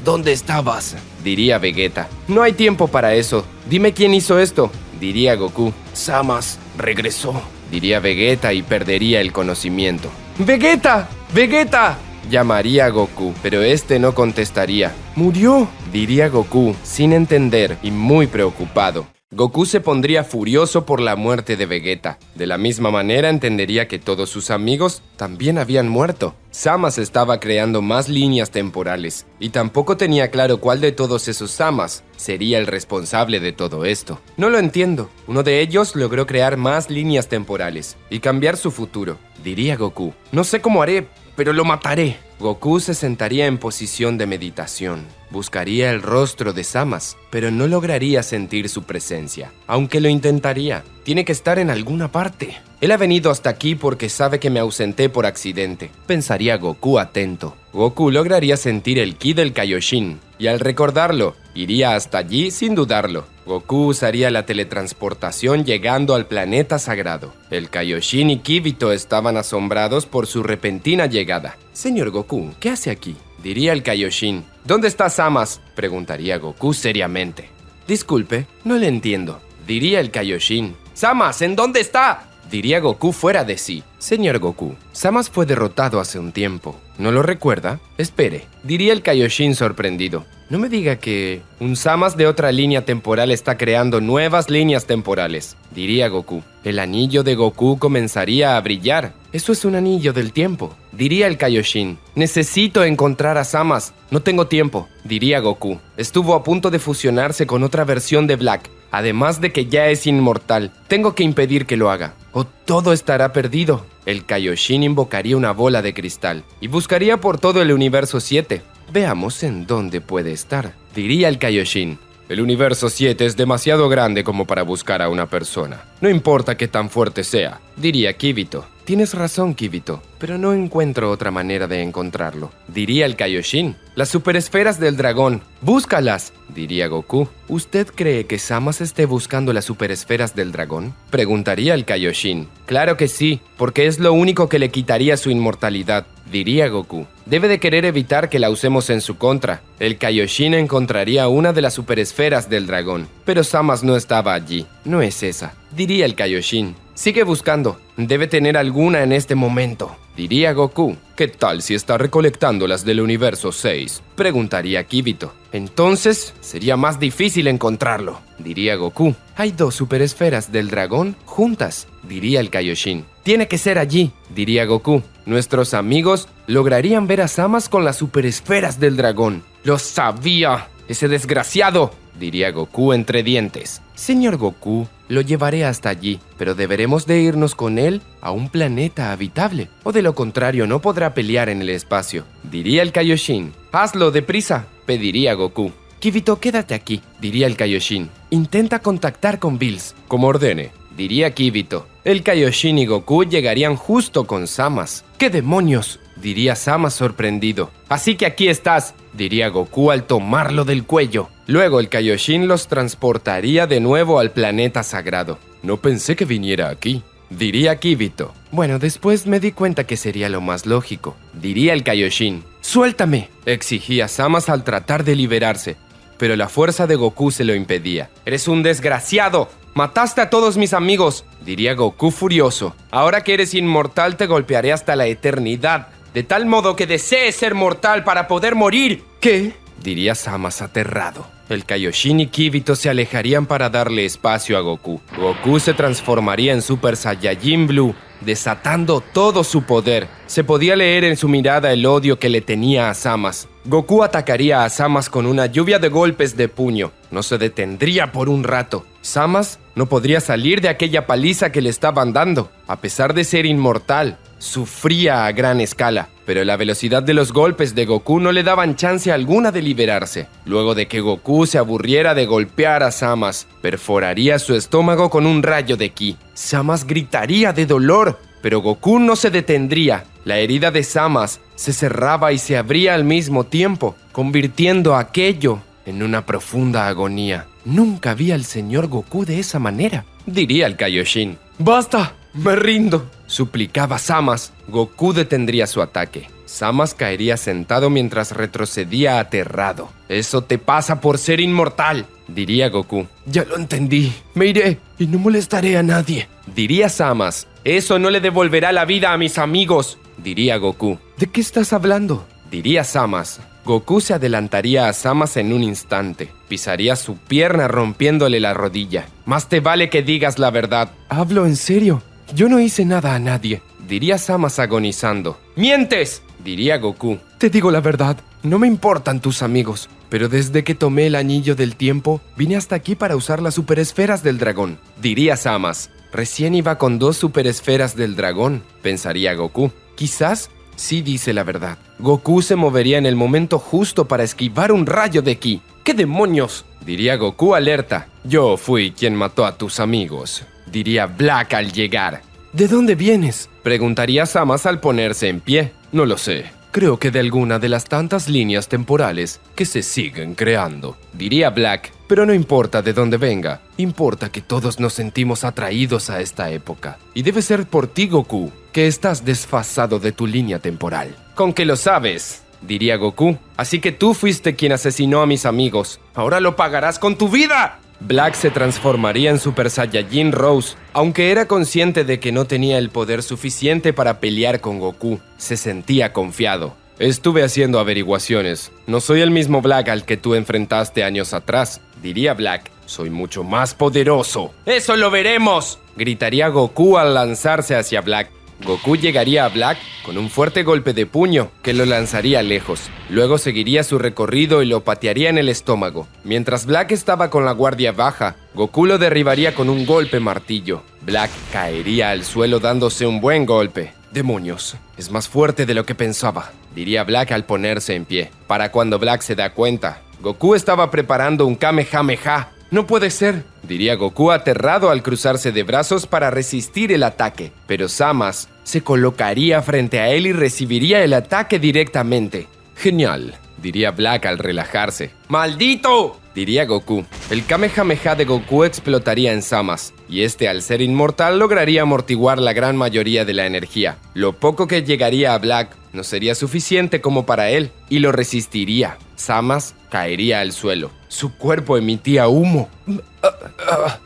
¿Dónde estabas?, diría Vegeta. No hay tiempo para eso. Dime quién hizo esto, diría Goku. Zamasu regresó, diría Vegeta y perdería el conocimiento. ¡Vegeta! ¡Vegeta!, llamaría Goku, pero este no contestaría. ¡Murió!, diría Goku, sin entender y muy preocupado. Goku se pondría furioso por la muerte de Vegeta. De la misma manera entendería que todos sus amigos también habían muerto. Zamasu estaba creando más líneas temporales, y tampoco tenía claro cuál de todos esos Zamasu sería el responsable de todo esto. No lo entiendo. Uno de ellos logró crear más líneas temporales y cambiar su futuro, diría Goku. No sé cómo haré, pero lo mataré. Goku se sentaría en posición de meditación. Buscaría el rostro de Zamasu, pero no lograría sentir su presencia, aunque lo intentaría. Tiene que estar en alguna parte. Él ha venido hasta aquí porque sabe que me ausenté por accidente, pensaría Goku atento. Goku lograría sentir el ki del Kaioshin, y al recordarlo, iría hasta allí sin dudarlo. Goku usaría la teletransportación llegando al planeta sagrado. El Kaioshin y Kibito estaban asombrados por su repentina llegada. Señor Goku, ¿qué hace aquí?, diría el Kaioshin. ¿Dónde está Zamasu?, preguntaría Goku seriamente. Disculpe, no le entiendo, diría el Kaioshin. Zamasu, ¿en dónde está?, diría Goku fuera de sí. Señor Goku, Zamasu fue derrotado hace un tiempo. ¿No lo recuerda? Espere, diría el Kaioshin sorprendido. No me diga que un Zamasu de otra línea temporal está creando nuevas líneas temporales, diría Goku. El anillo de Goku comenzaría a brillar. Eso es un anillo del tiempo, diría el Kaioshin. Necesito encontrar a Zamasu. No tengo tiempo, diría Goku. Estuvo a punto de fusionarse con otra versión de Black. Además de que ya es inmortal, tengo que impedir que lo haga, o todo estará perdido. El Kaioshin invocaría una bola de cristal y buscaría por todo el universo 7. Veamos en dónde puede estar, diría el Kaioshin. El universo 7 es demasiado grande como para buscar a una persona. No importa qué tan fuerte sea, diría Kibito. Tienes razón, Kibito, pero no encuentro otra manera de encontrarlo, diría el Kaioshin. Las superesferas del dragón, búscalas, diría Goku. ¿Usted cree que Zamasu esté buscando las superesferas del dragón?, preguntaría el Kaioshin. Claro que sí, porque es lo único que le quitaría su inmortalidad, diría Goku. Debe de querer evitar que la usemos en su contra. El Kaioshin encontraría una de las superesferas del dragón, pero Zamasu no estaba allí. No es esa, diría el Kaioshin. Sigue buscando. Debe tener alguna en este momento, diría Goku. ¿Qué tal si está recolectando las del universo 6?, preguntaría Kibito. Entonces sería más difícil encontrarlo, diría Goku. Hay 2 superesferas del dragón juntas, diría el Kaioshin. Tiene que ser allí, diría Goku. Nuestros amigos lograrían ver a Zamasu con las superesferas del dragón. ¡Lo sabía! ¡Ese desgraciado!, diría Goku entre dientes. Señor Goku, lo llevaré hasta allí, pero deberemos de irnos con él a un planeta habitable, o de lo contrario no podrá pelear en el espacio, diría el Kaioshin. Hazlo deprisa, pediría Goku. Kibito, quédate aquí, diría el Kaioshin. Intenta contactar con Bills. Como ordene, diría Kibito. El Kaioshin y Goku llegarían justo con Zamasu. ¿Qué demonios?, diría Zamasu sorprendido. Así que aquí estás, diría Goku al tomarlo del cuello. Luego el Kaioshin los transportaría de nuevo al planeta sagrado. No pensé que viniera aquí, diría Kibito. Bueno, después me di cuenta que sería lo más lógico, diría el Kaioshin. ¡Suéltame!, exigía Zamasu al tratar de liberarse, pero la fuerza de Goku se lo impedía. ¡Eres un desgraciado! ¡Mataste a todos mis amigos!, diría Goku furioso. Ahora que eres inmortal te golpearé hasta la eternidad, de tal modo que desees ser mortal para poder morir. ¿Qué?, diría Zamasu aterrado. El Kaioshin y Kibito se alejarían para darle espacio a Goku. Goku se transformaría en Super Saiyajin Blue, desatando todo su poder. Se podía leer en su mirada el odio que le tenía a Zamasu. Goku atacaría a Zamasu con una lluvia de golpes de puño. No se detendría por un rato. Zamasu no podría salir de aquella paliza que le estaban dando. A pesar de ser inmortal, sufría a gran escala, pero la velocidad de los golpes de Goku no le daban chance alguna de liberarse. Luego de que Goku se aburriera de golpear a Zamasu, perforaría su estómago con un rayo de ki. Zamasu gritaría de dolor, pero Goku no se detendría. La herida de Zamasu se cerraba y se abría al mismo tiempo, convirtiendo aquello en una profunda agonía. Nunca vi al señor Goku de esa manera, diría el Kaioshin. ¡Basta! ¡Me rindo!, suplicaba Zamasu. Goku detendría su ataque. Zamasu caería sentado mientras retrocedía aterrado. «Eso te pasa por ser inmortal», diría Goku. «Ya lo entendí. Me iré y no molestaré a nadie», diría Zamasu. «Eso no le devolverá la vida a mis amigos», diría Goku. «¿De qué estás hablando?», diría Zamasu. Goku se adelantaría a Zamasu en un instante. Pisaría su pierna rompiéndole la rodilla. «Más te vale que digas la verdad». «Hablo en serio. Yo no hice nada a nadie», diría Zamasu agonizando. «¡Mientes!», diría Goku. «Te digo la verdad. No me importan tus amigos. Pero desde que tomé el anillo del tiempo, vine hasta aquí para usar las superesferas del dragón», diría Zamasu. «Recién iba con 2 superesferas del dragón», pensaría Goku. «Quizás sí dice la verdad». Goku se movería en el momento justo para esquivar un rayo de ki. «¿Qué demonios?», diría Goku alerta. «Yo fui quien mató a tus amigos», diría Black al llegar. «¿De dónde vienes?», preguntaría Zamasu al ponerse en pie. «No lo sé. Creo que de alguna de las tantas líneas temporales que se siguen creando», diría Black. «Pero no importa de dónde venga. Importa que todos nos sentimos atraídos a esta época. Y debe ser por ti, Goku, que estás desfasado de tu línea temporal». «Con que lo sabes», diría Goku. «Así que tú fuiste quien asesinó a mis amigos. Ahora lo pagarás con tu vida». Black se transformaría en Super Saiyajin Rose. Aunque era consciente de que no tenía el poder suficiente para pelear con Goku, se sentía confiado. «Estuve haciendo averiguaciones. No soy el mismo Black al que tú enfrentaste años atrás», diría Black. «Soy mucho más poderoso». «¡Eso lo veremos!», gritaría Goku al lanzarse hacia Black. Goku llegaría a Black con un fuerte golpe de puño que lo lanzaría lejos. Luego seguiría su recorrido y lo patearía en el estómago. Mientras Black estaba con la guardia baja, Goku lo derribaría con un golpe martillo. Black caería al suelo dándose un buen golpe. «Demonios, es más fuerte de lo que pensaba», diría Black al ponerse en pie. Para cuando Black se da cuenta, Goku estaba preparando un Kamehameha. «No puede ser», diría Goku aterrado al cruzarse de brazos para resistir el ataque. Pero Zamasu se colocaría frente a él y recibiría el ataque directamente. «Genial», diría Black al relajarse. «¡Maldito!», diría Goku. El Kamehameha de Goku explotaría en Zamasu, y este, al ser inmortal, lograría amortiguar la gran mayoría de la energía. Lo poco que llegaría a Black no sería suficiente como para él, y lo resistiría. Zamasu caería al suelo. Su cuerpo emitía humo.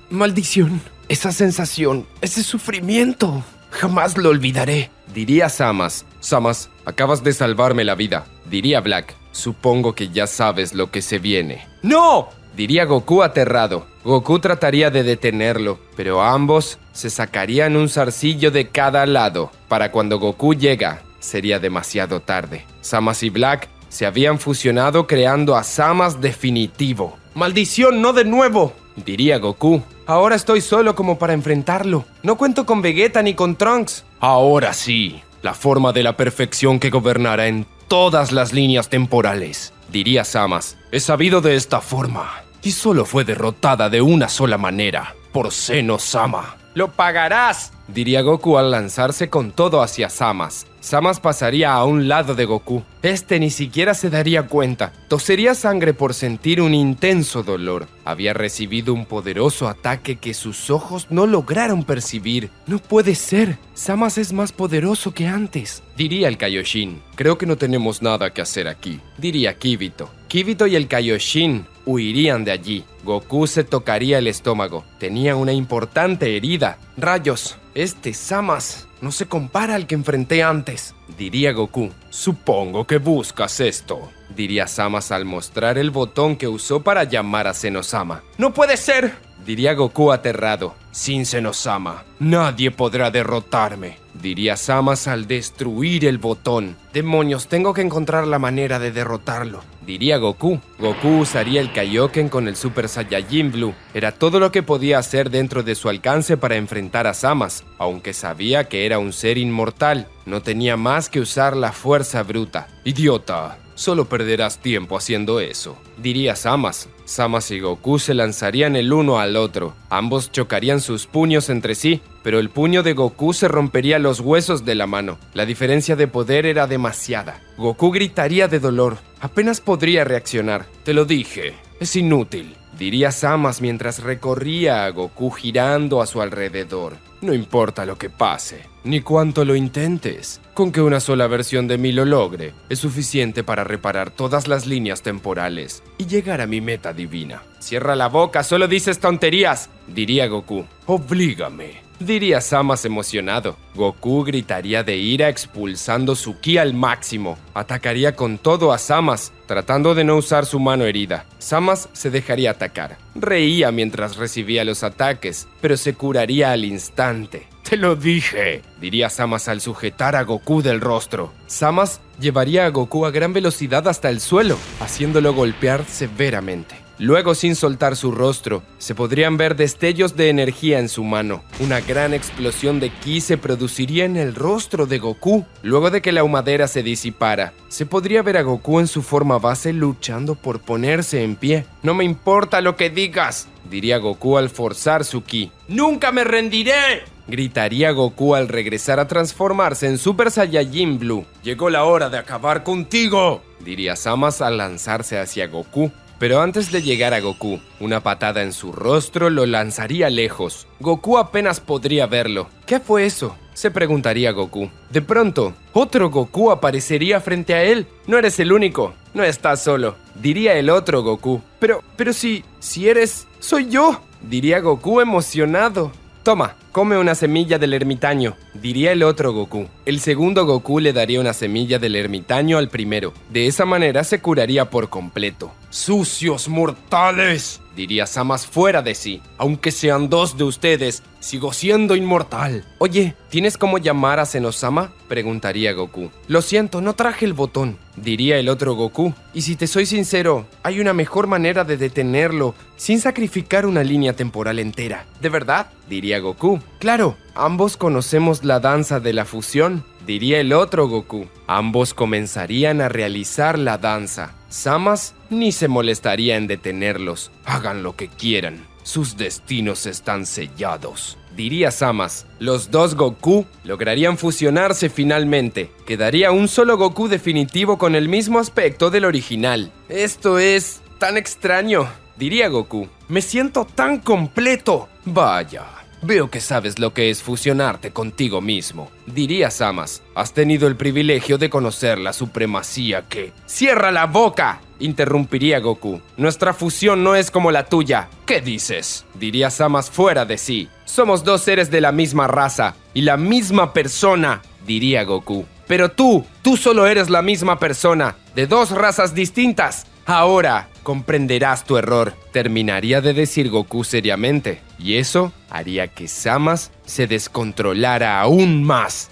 «Maldición, esa sensación, ese sufrimiento, jamás lo olvidaré», diría Zamasu. «Zamasu, acabas de salvarme la vida», diría Black. «Supongo que ya sabes lo que se viene». «¡No!», diría Goku aterrado. Goku trataría de detenerlo, pero ambos se sacarían un zarcillo de cada lado. Para cuando Goku llega, sería demasiado tarde. Zamasu y Black se habían fusionado creando a Zamasu definitivo. «¡Maldición, no de nuevo!», diría Goku. «Ahora estoy solo como para enfrentarlo. No cuento con Vegeta ni con Trunks». «Ahora sí, la forma de la perfección que gobernará en todas las líneas temporales», diría Zamasu. «He sabido de esta forma, y solo fue derrotada de una sola manera, por Zeno-sama». «¡Lo pagarás!», diría Goku al lanzarse con todo hacia Zamasu. Zamasu pasaría a un lado de Goku. Este ni siquiera se daría cuenta. Tosería sangre por sentir un intenso dolor. Había recibido un poderoso ataque que sus ojos no lograron percibir. «No puede ser. Zamasu es más poderoso que antes», diría el Kaioshin. «Creo que no tenemos nada que hacer aquí», diría Kibito. Kibito y el Kaioshin huirían de allí. Goku se tocaría el estómago. Tenía una importante herida. «Rayos, Este Samas no se compara al que enfrenté antes, diría Goku. Supongo que buscas esto, diría Samas al mostrar el botón que usó para llamar a Zenosama. ¡No puede ser!, diría Goku aterrado. Sin Zenosama, nadie podrá derrotarme, diría Samas al destruir el botón. Demonios, tengo que encontrar la manera de derrotarlo, diría Goku. Goku usaría el Kaioken con el Super Saiyajin Blue. Era todo lo que podía hacer dentro de su alcance para enfrentar a Samas, aunque sabía que era un ser inmortal. No tenía más que usar la fuerza bruta. Idiota, solo perderás tiempo haciendo eso, diría Samas. Samas y Goku se lanzarían el uno al otro. Ambos chocarían sus puños entre sí, pero el puño de Goku se rompería los huesos de la mano. La diferencia de poder era demasiada. Goku gritaría de dolor. Apenas podría reaccionar. Te lo dije, es inútil, diría Samas mientras recorría a Goku girando a su alrededor. No importa lo que pase, ni cuánto lo intentes. Con que una sola versión de mí lo logre, es suficiente para reparar todas las líneas temporales y llegar a mi meta divina. Cierra la boca, solo dices tonterías, diría Goku. Oblígame, diría Samas emocionado. Goku gritaría de ira expulsando su ki al máximo. Atacaría con todo a Samas, tratando de no usar su mano herida. Samas se dejaría atacar. Reía mientras recibía los ataques, pero se curaría al instante. Te lo dije, diría Samas al sujetar a Goku del rostro. Samas llevaría a Goku a gran velocidad hasta el suelo, haciéndolo golpear severamente. Luego, sin soltar su rostro, se podrían ver destellos de energía en su mano. Una gran explosión de ki se produciría en el rostro de Goku. Luego de que la humadera se disipara, se podría ver a Goku en su forma base luchando por ponerse en pie. No me importa lo que digas, diría Goku al forzar su ki. ¡Nunca me rendiré!, gritaría Goku al regresar a transformarse en Super Saiyajin Blue. Llegó la hora de acabar contigo, diría Samas al lanzarse hacia Goku. Pero antes de llegar a Goku, una patada en su rostro lo lanzaría lejos. Goku apenas podría verlo. ¿Qué fue eso?, se preguntaría Goku. De pronto, otro Goku aparecería frente a él. No eres el único, no estás solo, diría el otro Goku. Pero si eres, soy yo, diría Goku emocionado. Toma, come una semilla del ermitaño, diría el otro Goku. El segundo Goku le daría una semilla del ermitaño al primero. De esa manera se curaría por completo. ¡Sucios mortales!, diría Samas fuera de sí. Aunque sean dos de ustedes, sigo siendo inmortal. Oye, ¿tienes cómo llamar a Zenosama?, preguntaría Goku. Lo siento, no traje el botón, diría el otro Goku. Y si te soy sincero, hay una mejor manera de detenerlo sin sacrificar una línea temporal entera. ¿De verdad?, diría Goku. Claro, ambos conocemos la danza de la fusión, diría el otro Goku. Ambos comenzarían a realizar la danza. Samas ni se molestaría en detenerlos. Hagan lo que quieran, sus destinos están sellados, diría Samas. Los dos Goku lograrían fusionarse finalmente. Quedaría un solo Goku definitivo con el mismo aspecto del original. Esto es tan extraño, diría Goku. Me siento tan completo. Vaya, veo que sabes lo que es fusionarte contigo mismo, diría Samas. Has tenido el privilegio de conocer la supremacía que... ¡Cierra la boca!, interrumpiría Goku. Nuestra fusión no es como la tuya. ¿Qué dices?, diría Samas fuera de sí. Somos dos seres de la misma raza y la misma persona, diría Goku. Pero tú solo eres la misma persona, de dos razas distintas. Ahora comprenderás tu error, terminaría de decir Goku seriamente, y eso haría que Samas se descontrolara aún más.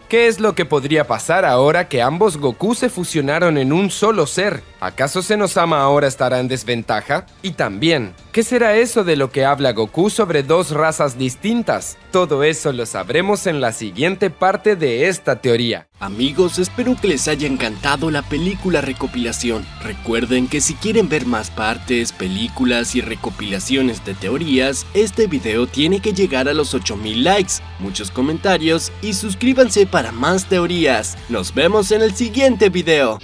¿Qué es lo que podría pasar ahora que ambos Goku se fusionaron en un solo ser? ¿Acaso Zenosama ahora estará en desventaja? Y también, ¿qué será eso de lo que habla Goku sobre dos razas distintas? Todo eso lo sabremos en la siguiente parte de esta teoría. Amigos, espero que les haya encantado la película recopilación. Recuerden que si quieren ver más partes, películas y recopilaciones de teorías, este video tiene que llegar a los 8000 likes, muchos comentarios y suscríbanse para más teorías. Nos vemos en el siguiente video.